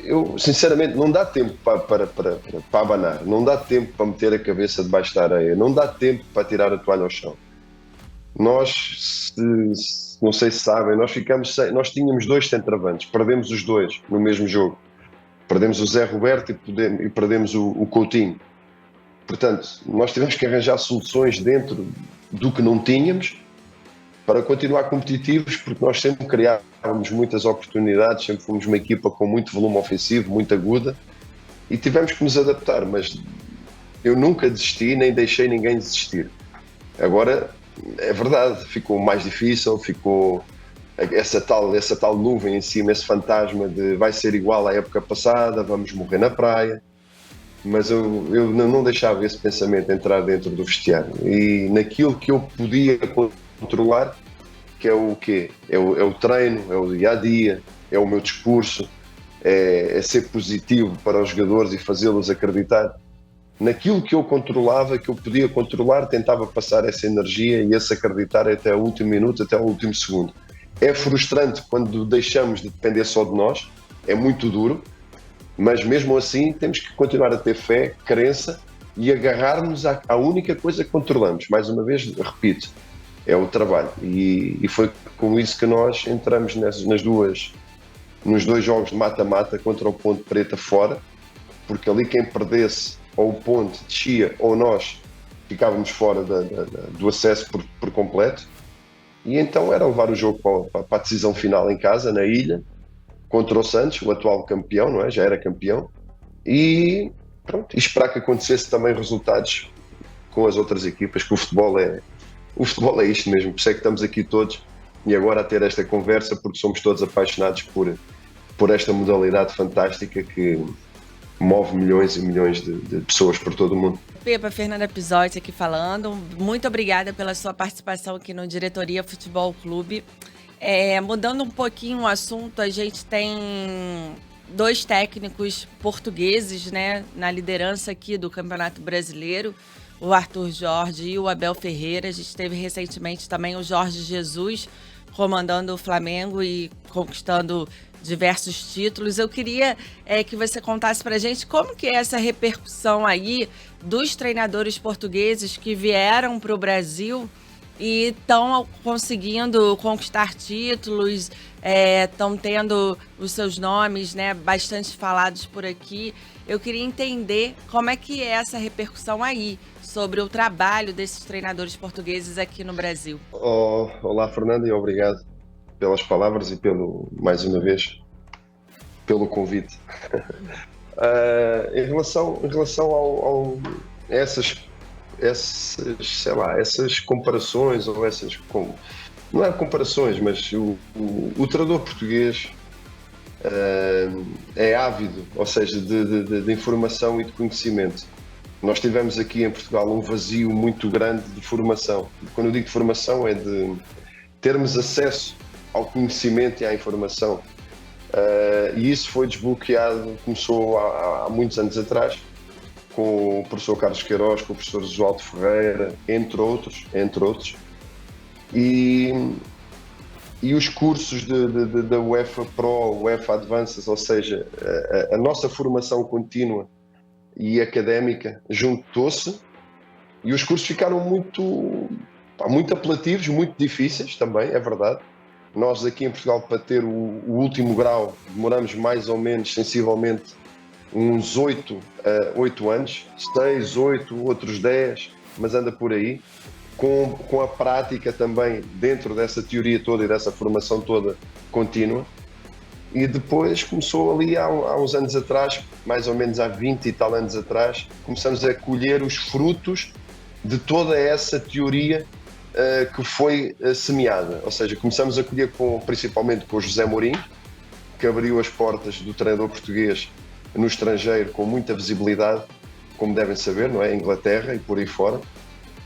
eu sinceramente não dá tempo para abanar, não dá tempo para meter a cabeça debaixo da areia, não dá tempo para tirar a toalha ao chão. Nós, não sei se sabem, nós tínhamos 2 centroavantes, perdemos os 2 no mesmo jogo. Perdemos o Zé Roberto e perdemos o Coutinho. Portanto, nós tivemos que arranjar soluções dentro do que não tínhamos para continuar competitivos, porque nós sempre criávamos muitas oportunidades, sempre fomos uma equipa com muito volume ofensivo, muito aguda, e tivemos que nos adaptar, mas eu nunca desisti, nem deixei ninguém desistir. Agora, é verdade, ficou mais difícil, ficou essa tal nuvem em cima, esse fantasma de vai ser igual à época passada, vamos morrer na praia, mas eu não deixava esse pensamento entrar dentro do vestiário, e naquilo que eu podia controlar, que é o quê? É o treino, é o dia-a-dia, é o meu discurso, é ser positivo para os jogadores e fazê-los acreditar. Naquilo que eu controlava, que eu podia controlar, tentava passar essa energia e esse acreditar até o último minuto, até o último segundo. É frustrante quando deixamos de depender só de nós, é muito duro, mas mesmo assim temos que continuar a ter fé, crença e agarrar-nos à única coisa que controlamos. Mais uma vez, repito, é o trabalho. E foi com isso que nós entramos nos 2 jogos de mata-mata contra o Ponte Preta fora, porque ali quem perdesse ou o Ponte descia ou nós ficávamos fora do acesso por completo. E então era levar o jogo para a decisão final em casa, na ilha, contra o Santos, o atual campeão, não é? Já era campeão. E pronto, e esperar que acontecesse também resultados com as outras equipas, que o futebol é isto mesmo. Por isso é que estamos aqui todos e agora a ter esta conversa, porque somos todos apaixonados por esta modalidade fantástica que move milhões e milhões de pessoas por todo o mundo. Pepa, Fernanda Pisotti aqui falando. Muito obrigada pela sua participação aqui no Diretoria Futebol Clube. Mudando um pouquinho o assunto, a gente tem 2 técnicos portugueses, né, na liderança aqui do Campeonato Brasileiro, o Arthur Jorge e o Abel Ferreira. A gente teve recentemente também o Jorge Jesus comandando o Flamengo e conquistando diversos títulos. Eu queria que você contasse pra gente como que é essa repercussão aí dos treinadores portugueses que vieram para o Brasil e estão conseguindo conquistar títulos, estão tendo os seus nomes, né, bastante falados por aqui. Eu queria entender como é que é essa repercussão aí sobre o trabalho desses treinadores portugueses aqui no Brasil. Olá, Fernanda, e obrigado pelas palavras e mais uma vez, pelo convite. Em relação a essas comparações, ou não é comparações, mas o treinador português é ávido, ou seja, de informação e de conhecimento. Nós tivemos aqui em Portugal um vazio muito grande de formação. Quando eu digo formação, é de termos acesso ao conhecimento e à informação. E isso foi desbloqueado, começou há muitos anos atrás, com o professor Carlos Queiroz, com o professor Josualdo Ferreira, entre outros. E os cursos da UEFA Pro, UEFA Advances, ou seja, a nossa formação contínua e académica juntou-se, e os cursos ficaram muito apelativos, muito difíceis também, é verdade. Nós aqui em Portugal, para ter o último grau, demoramos mais ou menos, sensivelmente, uns 8 anos, 6, 8, outros 10, mas anda por aí, com a prática também dentro dessa teoria toda e dessa formação toda contínua. E depois começou ali há uns anos atrás, mais ou menos há 20 e tal anos atrás, começamos a colher os frutos de toda essa teoria que foi semeada. Ou seja, começamos a colher principalmente com o José Mourinho, que abriu as portas do treinador português no estrangeiro com muita visibilidade, como devem saber, não é? Inglaterra e por aí fora.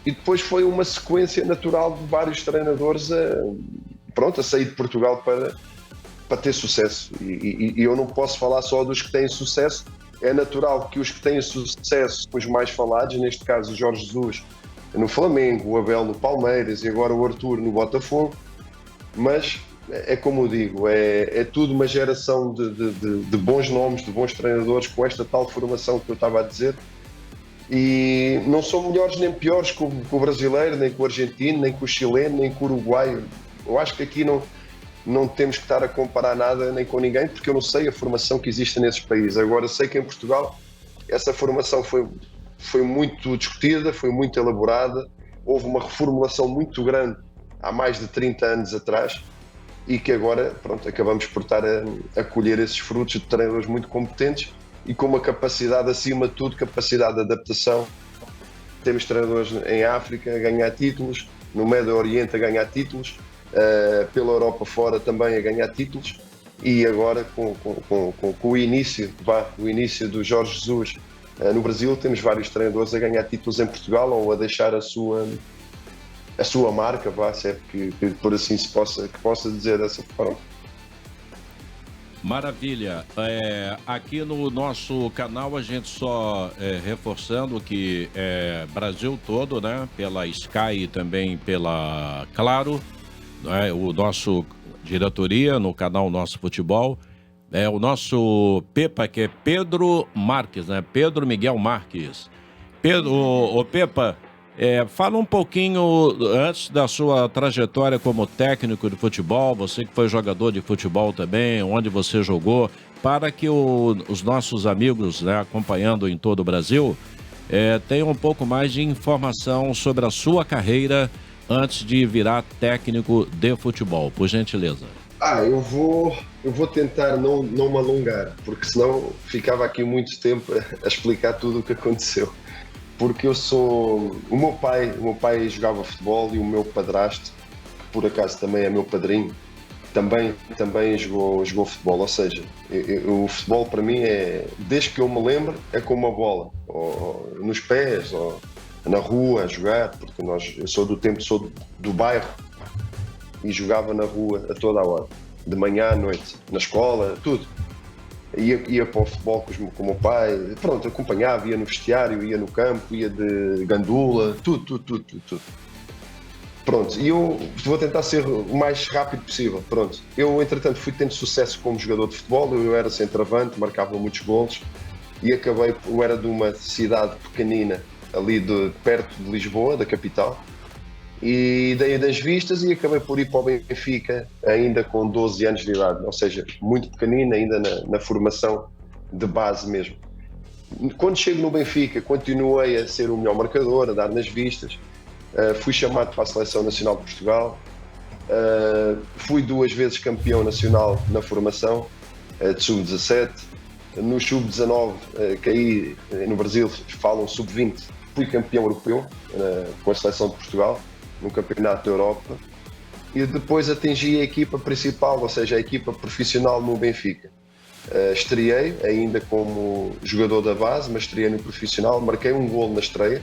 E depois foi uma sequência natural de vários treinadores a sair de Portugal para ter sucesso. E eu não posso falar só dos que têm sucesso. É natural que os que têm sucesso, os mais falados, neste caso o Jorge Jesus no Flamengo, o Abel no Palmeiras e agora o Arthur no Botafogo, mas é como eu digo, é tudo uma geração de bons nomes, de bons treinadores com esta tal formação que eu estava a dizer, e não são melhores nem piores que o brasileiro, nem que o argentino, nem que o chileno, nem que o uruguaio. Eu acho que aqui não temos que estar a comparar nada nem com ninguém, porque eu não sei a formação que existe nesses países. Agora sei que em Portugal essa formação foi muito discutida, foi muito elaborada, houve uma reformulação muito grande há mais de 30 anos atrás, e que agora, acabamos por estar a colher esses frutos de treinadores muito competentes e com uma capacidade, acima de tudo, capacidade de adaptação. Temos treinadores em África a ganhar títulos, no Médio Oriente a ganhar títulos, pela Europa fora também a ganhar títulos, e agora com o início do Jorge Jesus no Brasil, temos vários treinadores a ganhar títulos em Portugal ou a deixar a sua marca, se é que por assim se possa dizer dessa forma. Maravilha. Aqui no nosso canal a gente só reforçando que Brasil todo, né? Pela Sky e também pela Claro, né? O nosso diretoria no canal Nosso Futebol. O nosso Pepa, que é Pedro Marques, né? Pedro Miguel Marques. O Pepa, fala um pouquinho antes da sua trajetória como técnico de futebol, você que foi jogador de futebol também, onde você jogou, para que os nossos amigos, né, acompanhando em todo o Brasil, tenham um pouco mais de informação sobre a sua carreira antes de virar técnico de futebol, por gentileza. Eu vou tentar não me alongar, porque senão ficava aqui muito tempo a explicar tudo o que aconteceu. Porque o meu pai jogava futebol, e o meu padrasto, que por acaso também é meu padrinho, também jogou futebol. Ou seja, o futebol para mim desde que eu me lembro, é como uma bola, ou nos pés, ou na rua a jogar, porque eu sou do bairro e jogava na rua a toda a hora, de manhã à noite, na escola, tudo. Ia para o futebol com o meu pai, acompanhava, ia no vestiário, ia no campo, ia de gandula, tudo. E eu vou tentar ser o mais rápido possível. Eu, entretanto, fui tendo sucesso como jogador de futebol, eu era centroavante, marcava muitos golos, e eu era de uma cidade pequenina, ali perto de Lisboa, da capital, e dei das vistas e acabei por ir para o Benfica ainda com 12 anos de idade, ou seja, muito pequenino, ainda na formação de base mesmo. Quando chego no Benfica, continuei a ser o melhor marcador, a dar nas vistas, fui chamado para a Seleção Nacional de Portugal, fui 2 vezes campeão nacional na formação de sub-17, no sub-19, que aí no Brasil falam sub-20, fui campeão europeu com a Seleção de Portugal, no Campeonato da Europa, e depois atingi a equipa principal, ou seja, a equipa profissional no Benfica. Estreiei ainda como jogador da base, mas estreiei no profissional, marquei um golo na estreia,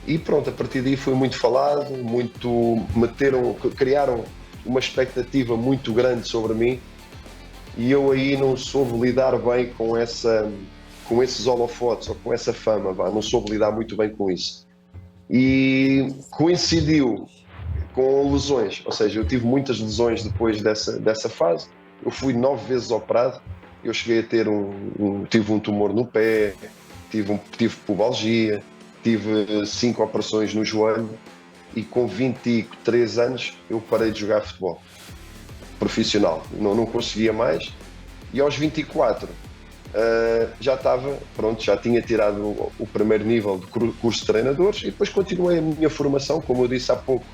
e a partir daí foi muito falado, criaram uma expectativa muito grande sobre mim, e eu aí não soube lidar bem com esses holofotes, ou com essa fama, não soube lidar muito bem com isso. E coincidiu com lesões, ou seja, eu tive muitas lesões depois dessa fase. Eu fui 9 vezes operado, eu cheguei a ter tive um tumor no pé, tive pubalgia, tive 5 operações no joelho, e com 23 anos eu parei de jogar futebol profissional, não conseguia mais, e aos 24 já estava, já tinha tirado o primeiro nível de curso de treinadores, e depois continuei a minha formação, como eu disse há pouco,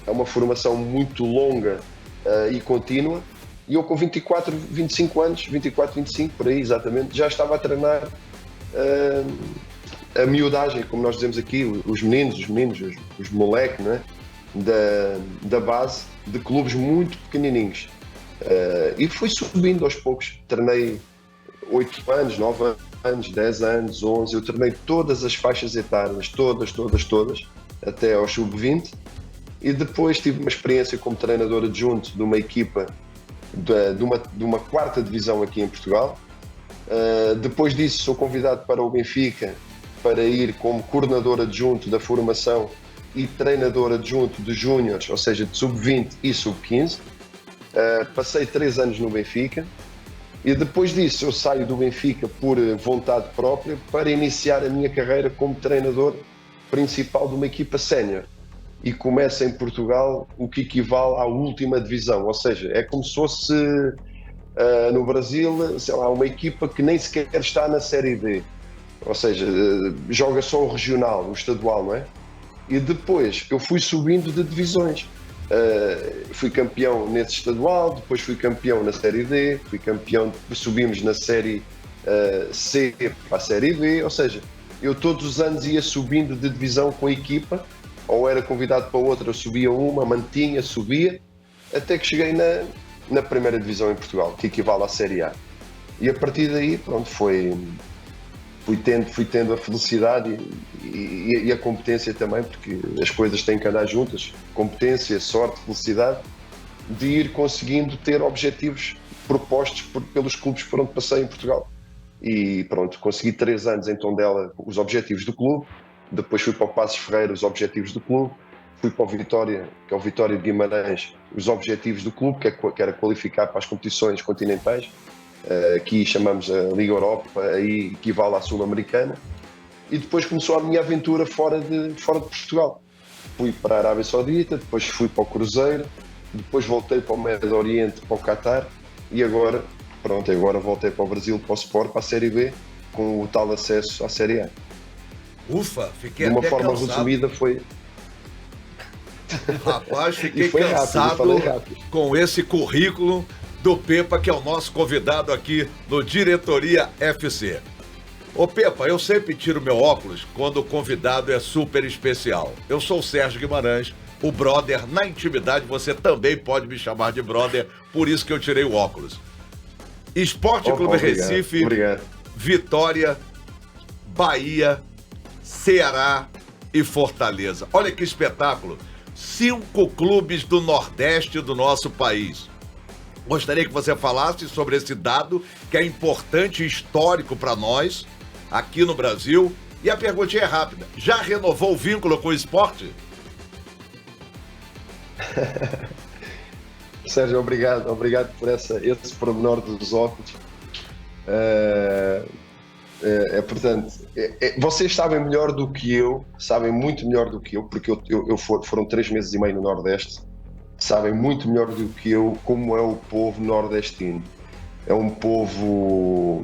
é uma formação muito longa e contínua, E eu com 24, 25 anos, 24, 25, por aí exatamente, já estava a treinar a miudagem, como nós dizemos aqui, os meninos, os moleques, não é? da base, de clubes muito pequenininhos. E fui subindo aos poucos. Treinei 8 anos, 9 anos, 10 anos, 11. Eu treinei todas as faixas etárias, todas, até ao sub-20. E depois tive uma experiência como treinador adjunto de uma equipa de uma 4ª divisão aqui em Portugal. Depois disso sou convidado para o Benfica para ir como coordenador adjunto da formação e treinador adjunto de júniores, ou seja, de sub-20 e sub-15. Passei 3 anos no Benfica e depois disso eu saio do Benfica por vontade própria para iniciar a minha carreira como treinador principal de uma equipa sénior. E começa em Portugal o que equivale à última divisão, ou seja, é como se fosse no Brasil, sei lá, uma equipa que nem sequer está na Série D, ou seja, joga só o regional, o estadual, não é? E depois eu fui subindo de divisões, fui campeão nesse estadual, depois fui campeão na Série D, fui campeão, subimos na Série C para a Série B, ou seja, eu todos os anos ia subindo de divisão com a equipa, ou era convidado para outra, eu subia uma, mantinha, subia, até que cheguei na 1ª divisão em Portugal, que equivale à Série A. E a partir daí, pronto, fui tendo a felicidade e a competência também, porque as coisas têm que andar juntas, competência, sorte, felicidade, de ir conseguindo ter objetivos propostos pelos clubes por onde passei em Portugal. E pronto, consegui 3 anos em Tondela os objetivos do clube. Depois fui para o Passos Ferreira, os objetivos do clube. Fui para o Vitória, que é o Vitória de Guimarães, os objetivos do clube, que era qualificar para as competições continentais. Aqui chamamos a Liga Europa, aí equivale à Sul-Americana. E depois começou a minha aventura fora de Portugal. Fui para a Arábia Saudita, depois fui para o Cruzeiro, depois voltei para o Médio Oriente, para o Qatar, e agora voltei para o Brasil, para o Sport, para a Série B, com o tal acesso à Série A. Ufa, fiquei de uma até forma cansado. resumida foi... Rapaz, fiquei foi cansado rápido. com esse currículo do Pepa, que é o nosso convidado aqui no Diretoria FC. Ô Pepa, eu sempre tiro meu óculos quando o convidado é super especial. Eu sou o Sérgio Guimarães, o brother. Na intimidade você também pode me chamar de brother, por isso que eu tirei o óculos. Esporte Clube obrigado, Recife, obrigado. Vitória, Bahia, Ceará e Fortaleza. Olha que espetáculo. 5 clubes do Nordeste do nosso país. Gostaria que você falasse sobre esse dado que é importante e histórico para nós aqui no Brasil. E a perguntinha é rápida. Já renovou o vínculo com o esporte? Sérgio, obrigado por esse pormenor dos óculos. Portanto, vocês sabem melhor do que eu, sabem muito melhor do que eu, porque foram 3 meses e meio no Nordeste, sabem muito melhor do que eu como é o povo nordestino. É um povo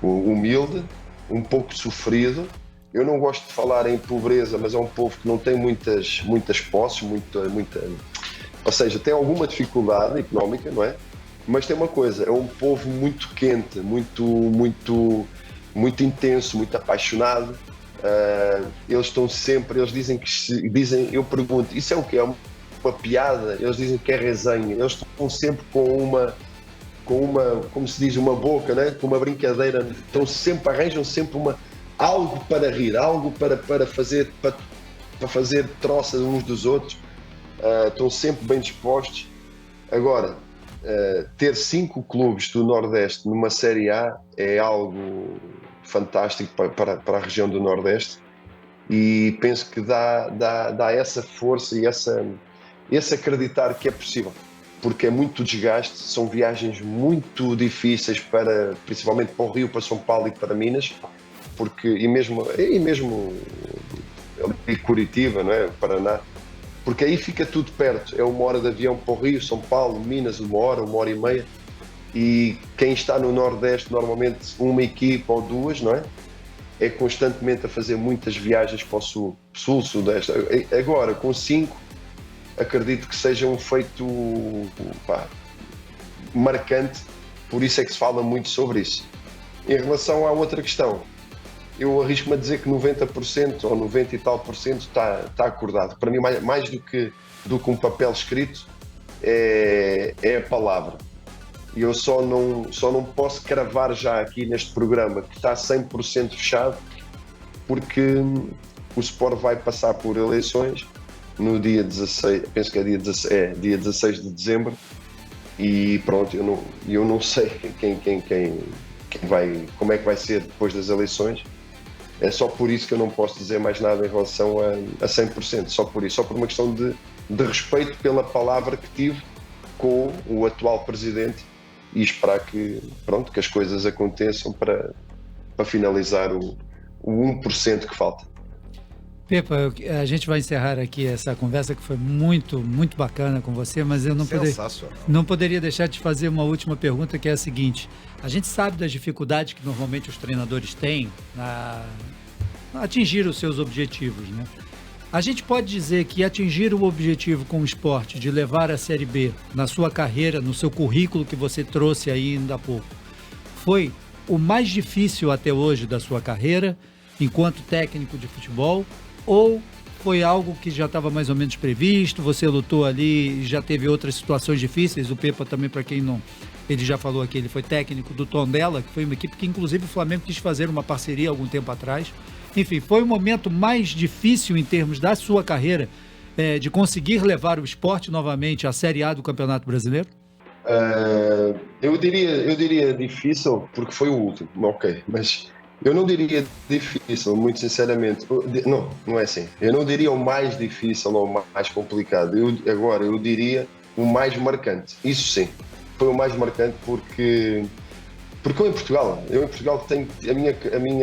humilde, um pouco sofrido. Eu não gosto de falar em pobreza, mas é um povo que não tem muitas posses, ou seja, tem alguma dificuldade económica, não é? Mas tem uma coisa, é um povo muito quente, muito intenso, muito apaixonado. Eles estão sempre, eu pergunto, isso é o quê? É uma piada? Eles dizem que é resenha. Eles estão sempre com uma, como se diz, uma boca, né? Com uma brincadeira. Arranjam sempre algo para rir, algo para fazer troça uns dos outros. Estão sempre bem dispostos. Agora, ter 5 clubes do Nordeste numa Série A é algo fantástico para a região do Nordeste, e penso que dá essa força e esse acreditar que é possível, porque é muito desgaste, são viagens muito difíceis, principalmente para o Rio, para São Paulo e para Minas, e mesmo Curitiba, não é? Paraná, porque aí fica tudo perto, é 1 hora de avião para o Rio, São Paulo, Minas, 1 hora, 1 hora e meia, e quem está no Nordeste, normalmente uma equipa ou 2, não é? É constantemente a fazer muitas viagens para o Sul, Sudeste. Agora, com 5, acredito que seja um feito marcante, por isso é que se fala muito sobre isso. Em relação à outra questão, eu arrisco-me a dizer que 90% ou 90 e tal por cento está acordado. Para mim, mais do que um papel escrito, é a palavra. E eu só não posso cravar já aqui neste programa que está 100% fechado, porque o Sport vai passar por eleições no dia 16, penso que é dia 16 de dezembro, e pronto, eu não sei quem vai, como é que vai ser depois das eleições. É só por isso que eu não posso dizer mais nada em relação a 100%, só por isso, só por uma questão de respeito pela palavra que tive com o atual presidente, e esperar que as coisas aconteçam para finalizar o 1% que falta. Pepa, a gente vai encerrar aqui essa conversa que foi muito, muito bacana com você, mas eu não poderia deixar de fazer uma última pergunta, que é a seguinte: a gente sabe das dificuldades que normalmente os treinadores têm a atingir os seus objetivos, né? A gente pode dizer que atingir o objetivo com o esporte de levar a Série B na sua carreira, no seu currículo que você trouxe aí ainda há pouco, foi o mais difícil até hoje da sua carreira, enquanto técnico de futebol, ou foi algo que já estava mais ou menos previsto, você lutou ali e já teve outras situações difíceis? O Pepa também, para quem não... Ele já falou aqui, ele foi técnico do Tondela, que foi uma equipe que inclusive o Flamengo quis fazer uma parceria algum tempo atrás. Enfim, foi o momento mais difícil em termos da sua carreira, de conseguir levar o esporte novamente à Série A do Campeonato Brasileiro? Eu diria difícil, porque foi o último, ok, mas eu não diria difícil, muito sinceramente. Não é assim. Eu não diria o mais difícil ou o mais complicado. Eu diria o mais marcante. Isso sim, foi o mais marcante porque eu em Portugal tenho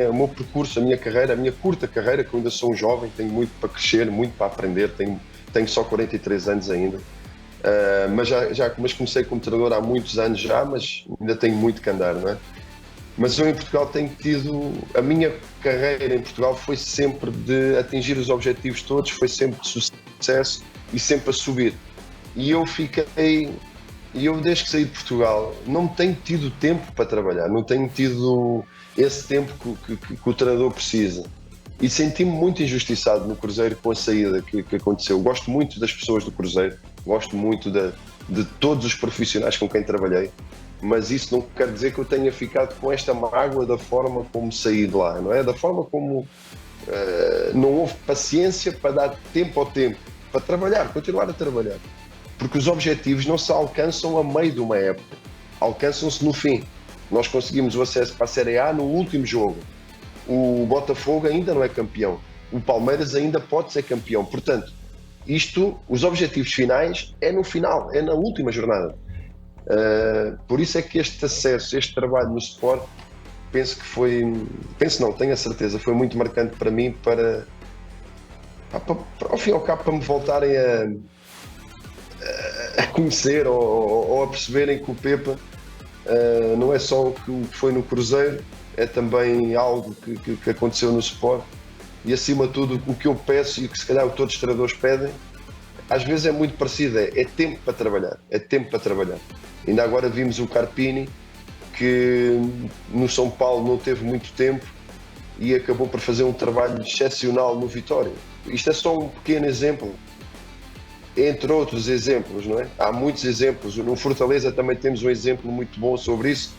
o meu percurso, a minha carreira, a minha curta carreira, que eu ainda sou um jovem, tenho muito para crescer, muito para aprender, tenho só 43 anos ainda, mas comecei como treinador há muitos anos já, mas ainda tenho muito que andar, não é? Mas eu em Portugal tenho tido, a minha carreira em Portugal foi sempre de atingir os objetivos todos, foi sempre de sucesso e sempre a subir. E eu desde que saí de Portugal, não tenho tido tempo para trabalhar, não tenho tido esse tempo que o treinador precisa. E senti-me muito injustiçado no Cruzeiro com a saída que aconteceu. Gosto muito das pessoas do Cruzeiro, gosto muito de todos os profissionais com quem trabalhei, mas isso não quer dizer que eu tenha ficado com esta mágoa da forma como saí de lá, não é? Da forma como não houve paciência para dar tempo ao tempo, para trabalhar, continuar a trabalhar. Porque os objetivos não se alcançam a meio de uma época, alcançam-se no fim. Nós conseguimos o acesso para a Série A no último jogo. O Botafogo ainda não é campeão. O Palmeiras ainda pode ser campeão. Portanto, os objetivos finais é no final, é na última jornada. Por isso é que este acesso, este trabalho no Sport, tenho a certeza, foi muito marcante para mim, para ao fim e ao cabo, para me voltarem a conhecer ou a perceberem que o Pepa não é só o que foi no Cruzeiro, é também algo que aconteceu no Sport, e acima de tudo o que eu peço e o que se calhar todos os treinadores pedem, às vezes é muito parecido, é tempo para trabalhar, Ainda agora vimos o Carpini, que no São Paulo não teve muito tempo e acabou por fazer um trabalho excepcional no Vitória. Isto é só um pequeno exemplo, entre outros exemplos, não é? Há muitos exemplos. No Fortaleza também temos um exemplo muito bom sobre isso.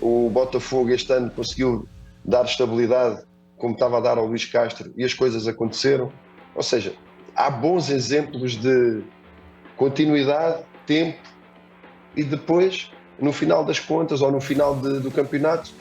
O Botafogo este ano conseguiu dar estabilidade, como estava a dar ao Luís Castro, e as coisas aconteceram. Ou seja, há bons exemplos de continuidade, tempo, e depois, no final das contas ou no final do campeonato,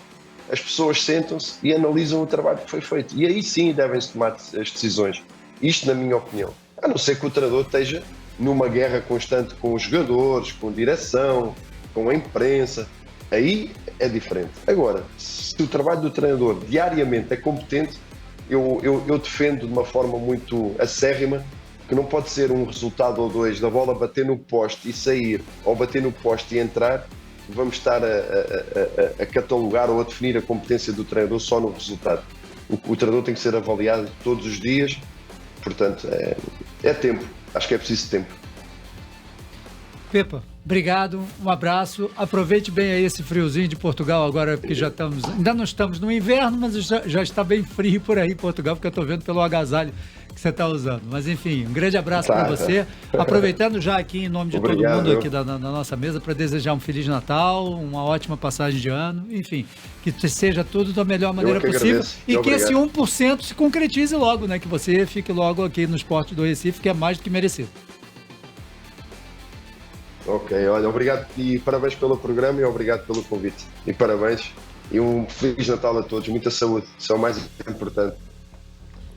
as pessoas sentam-se e analisam o trabalho que foi feito. E aí sim devem-se tomar as decisões. Isto na minha opinião. A não ser que o treinador esteja numa guerra constante com os jogadores, com a direção, com a imprensa. Aí é diferente. Agora, se o trabalho do treinador diariamente é competente, eu defendo de uma forma muito acérrima que não pode ser um resultado ou dois da bola bater no poste e sair, ou bater no poste e entrar, vamos estar a catalogar ou a definir a competência do treinador só no resultado. O treinador tem que ser avaliado todos os dias, portanto, é tempo. Acho que é preciso tempo. Pepa, Obrigado, um abraço. Aproveite bem aí esse friozinho de Portugal agora, porque ainda não estamos no inverno, mas já está bem frio por aí em Portugal, porque eu estou vendo pelo agasalho que você está usando. Mas enfim, um grande abraço para você. Aproveitando já aqui em nome de todo mundo aqui da nossa mesa para desejar um Feliz Natal, uma ótima passagem de ano, enfim, que seja tudo da melhor maneira possível e que esse 1% se concretize logo, né? Que você fique logo aqui no Esporte do Recife, que é mais do que merecido. Ok, olha, obrigado e parabéns pelo programa e obrigado pelo convite. E parabéns e um Feliz Natal a todos, muita saúde, isso é o mais importante.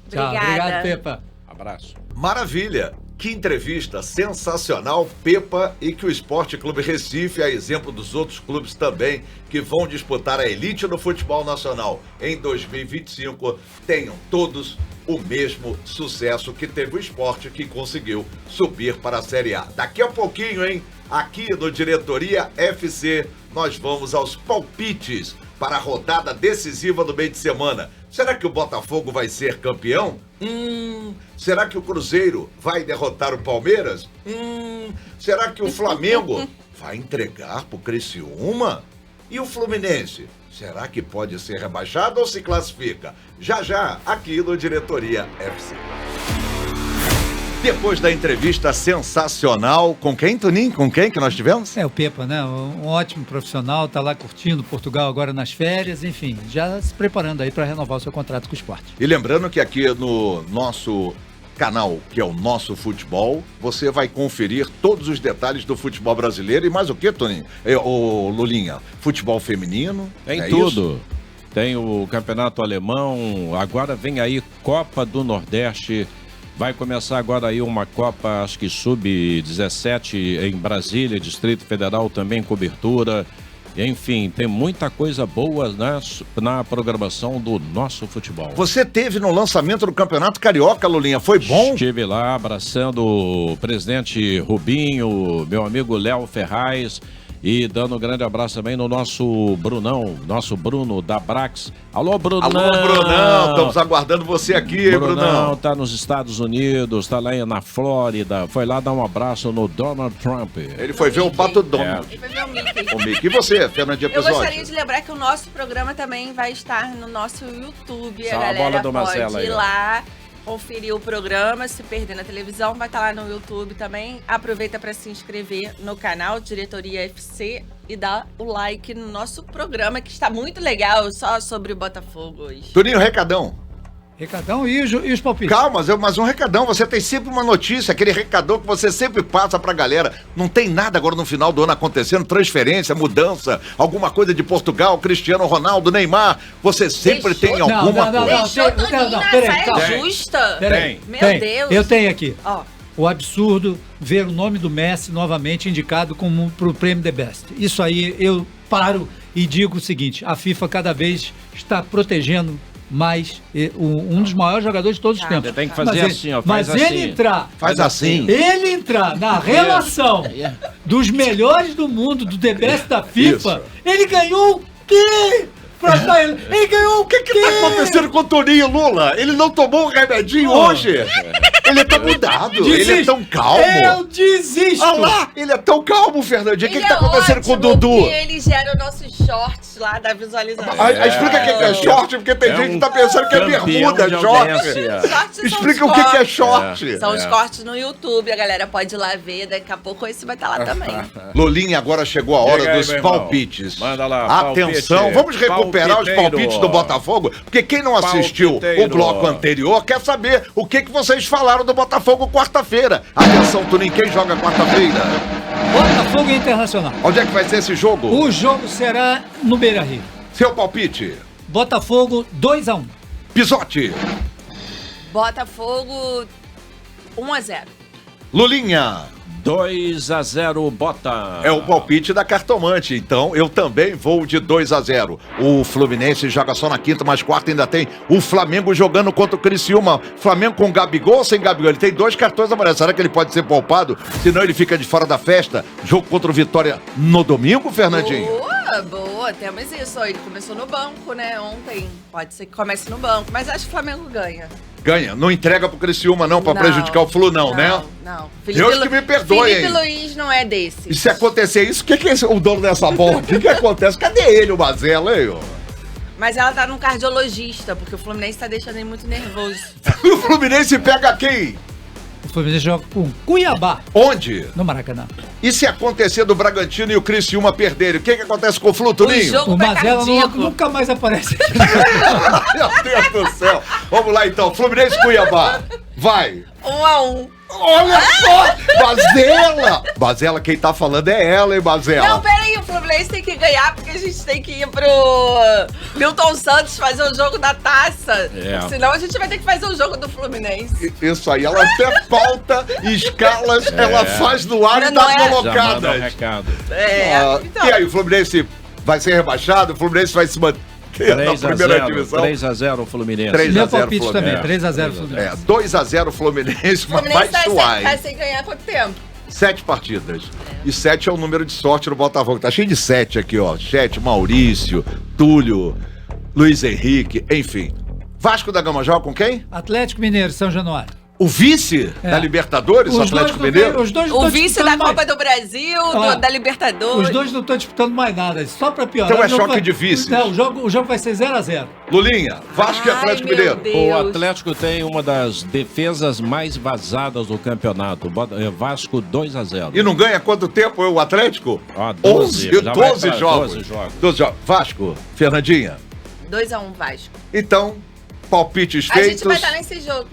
Tchau, obrigado, Pepa. Abraço. Maravilha! Que entrevista sensacional, Pepa, e que o Esporte Clube Recife, a exemplo dos outros clubes também, que vão disputar a elite do futebol nacional em 2025, tenham todos o mesmo sucesso que teve o Esporte, que conseguiu subir para a Série A. Daqui a pouquinho, hein? Aqui no Diretoria FC, nós vamos aos palpites para a rodada decisiva do meio de semana. Será que o Botafogo vai ser campeão? Será que o Cruzeiro vai derrotar o Palmeiras? Será que o Flamengo vai entregar pro Criciúma? E o Fluminense? Será que pode ser rebaixado ou se classifica? Já, aqui no Diretoria FC. Depois da entrevista sensacional, com quem, Toninho? Com quem que nós tivemos? O Pepa, né? Um ótimo profissional, tá lá curtindo Portugal agora nas férias, enfim, já se preparando aí para renovar o seu contrato com o esporte. E lembrando que aqui no nosso canal, que é o Nosso Futebol, você vai conferir todos os detalhes do futebol brasileiro e mais o que, Toninho? Ô, Lulinha, futebol feminino? Tem tudo. Isso? Tem o campeonato alemão, agora vem aí Copa do Nordeste. Vai começar agora aí uma Copa, acho que sub-17 em Brasília, Distrito Federal também cobertura. Enfim, tem muita coisa boa na programação do Nosso Futebol. Você teve no lançamento do Campeonato Carioca, Lulinha, foi bom? Estive lá abraçando o presidente Rubinho, meu amigo Léo Ferraz. E dando um grande abraço também no nosso Brunão, nosso Bruno da Brax. Alô, Brunão! Alô, Brunão! Estamos aguardando você aqui, Brunão. Tá nos Estados Unidos, tá lá na Flórida. Foi lá dar um abraço no Donald Trump. Ele foi ver o Pato Donald. Ele foi ver o Mickey. O Mickey. E você, Fernandinha Episódio? Eu gostaria de lembrar que o nosso programa também vai estar no nosso YouTube. Só a galera bola do pode Marcelo ir aí, lá, conferir o programa, se perder na televisão, vai estar lá no YouTube também. Aproveita para se inscrever no canal Diretoria FC e dar o like no nosso programa, que está muito legal, só sobre o Botafogo hoje. Turinho, recadão. Recadão e os palpites. Calma, mas um recadão. Você tem sempre uma notícia, aquele recadão que você sempre passa pra galera. Não tem nada agora no final do ano acontecendo, transferência, mudança, alguma coisa de Portugal, Cristiano Ronaldo, Neymar. Você sempre tem alguma coisa. Deixou Toninho na saia justa? Peraí. Meu Deus. Eu tenho aqui. Ó. O absurdo ver o nome do Messi novamente indicado como pro prêmio The Best. Isso aí eu paro e digo o seguinte: a FIFA cada vez está protegendo mais um dos maiores jogadores de todos os tempos. Você tem que fazer assim, ó. Faz mas assim. ele entrar. Faz assim. Ele entrar na relação dos melhores do mundo, do The Best da FIFA, ele ganhou o quê? Ele ganhou o quê? O que tá acontecendo com o Toninho, Lula? Ele não tomou um remedinho hoje? Ele tá mudado, ele é tão calmo. Eu desisto. Olha lá, ele é tão calmo, Fernandinho. O que tá acontecendo com o ótimo Dudu? que ele gera nossos shorts lá da visualização. Explica o que é short, porque tem gente que tá pensando que é bermuda, short. Explica o que é short. São os cortes no YouTube, a galera pode ir lá ver, daqui a pouco esse vai estar lá também. Lulinha, agora chegou a hora dos palpites. Manda lá, atenção, vamos recuperar os palpites do Botafogo, porque quem não assistiu o bloco anterior quer saber o que vocês falaram do Botafogo quarta-feira. Atenção, Toninho, quem joga quarta-feira? Botafogo e Internacional. Onde é que vai ser esse jogo? O jogo será no Beira-Rio. Seu palpite? Botafogo 2-1. Pisote. Botafogo 1-0. Lulinha. 2-0 Bota. É o palpite da Cartomante, então eu também vou de 2-0. O Fluminense joga só na quinta, mas quarta ainda tem o Flamengo jogando contra o Criciúma. Flamengo com Gabigol ou sem Gabigol? Ele tem 2 cartões amarelos. Será que ele pode ser poupado? Senão ele fica de fora da festa. Jogo contra o Vitória no domingo, Fernandinho? Boa, temos isso. Ele começou no banco, né, ontem. Pode ser que comece no banco, mas acho que o Flamengo ganha. Ganha, não entrega pro Criciúma não, pra prejudicar o Flu não, né? Não. Deus que me perdoe, Felipe hein? Luiz não é desses. E se acontecer isso, o que é o dono dessa bola? O que acontece? Cadê ele, o Mazella, hein? Mas ela tá num cardiologista, porque o Fluminense tá deixando ele muito nervoso. O Fluminense pega quem? O Fluminense joga com Cuiabá, Onde? no Maracanã. E se acontecer do Bragantino e o Criciúma perderem, o que acontece com o Flu, Tuninho? jogo O tá Mazella cardíaco. nunca mais aparece. Meu Deus do céu. Vamos lá, então. Fluminense e Cuiabá. Vai. 1-1. Olha só! Mazella! Mazella, quem tá falando é ela, hein, Mazella? Não, peraí, o Fluminense tem que ganhar, porque a gente tem que ir pro Milton Santos fazer o jogo da taça. É. Senão a gente vai ter que fazer o jogo do Fluminense. Isso aí, ela até pauta, escalas, ela faz no ar e Não dá é? Já manda um colocadas. recado. Então, E aí, o Fluminense vai ser rebaixado? O Fluminense vai se manter na primeira divisão? 3-0 Fluminense. 3 a Meu 0 palpite também, Fluminense. 3x0 Fluminense. 2-0 Fluminense, o mas vai Fluminense suar, tá hein? sem ganhar há quanto tempo? 7 partidas. E 7 é o número de sorte no Botafogo. Tá cheio de 7 aqui, ó. Chet, Maurício, Túlio, Luiz Henrique, enfim. Vasco da Gama joga com quem? Atlético Mineiro, São Januário. O vice da Libertadores, o Atlético Mineiro? Os dois não O tão vice disputando da mais. Copa do Brasil, Ó, da Libertadores. Os dois não estão disputando mais nada, só pra piorar. Então é o jogo choque vai- de vices. Não, o jogo vai ser 0x0. Lulinha, Vasco e Ai, Atlético meu Mineiro. Deus. O Atlético tem uma das defesas mais vazadas do campeonato. Vasco 2-0. E não ganha quanto tempo o Atlético? Ah, 12. Já vai 12 pra jogos. 12 jogos. 12 jogos. Vasco, Fernandinha. 2-1 Vasco. Então, palpites A gente feitos. vai estar nesse jogo.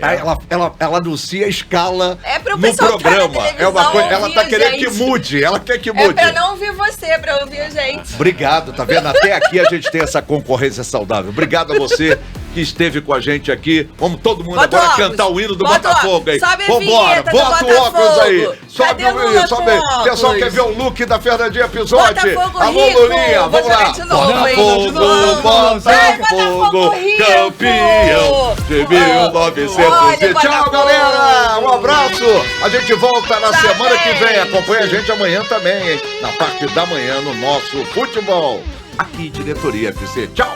Aí ela anuncia a escala É pro no pessoal que tá na programa. É uma televisão coisa, ela ouvir tá a querendo gente. que mude. Ela quer que É mude. pra não ouvir você, pra ouvir a gente. Obrigado, tá vendo? Até aqui a gente tem essa concorrência saudável. Obrigado a você que esteve com a gente aqui. Vamos todo mundo Bota agora o óculos. cantar o hino do Bota o Botafogo óculos. aí. Sobe a Vambora, vinheta do bota o óculos Botafogo. aí. Sobe Cadê o Lula sobe com aí. O pessoal óculos? quer ver o look da Fernandinha Episódio. Botafogo Alô, rico. Lulinha, Vou vamos lá. jogar de novo, hein? Botafogo, De novo. Vai, Botafogo Botafogo, rico. campeão de 1900. Olha, Tchau, Botafogo. galera. Um abraço. A gente volta na Tchau, semana que vem. gente. Acompanha a gente amanhã também, hein? Na parte da manhã no nosso futebol. Aqui, Diretoria FC. Tchau.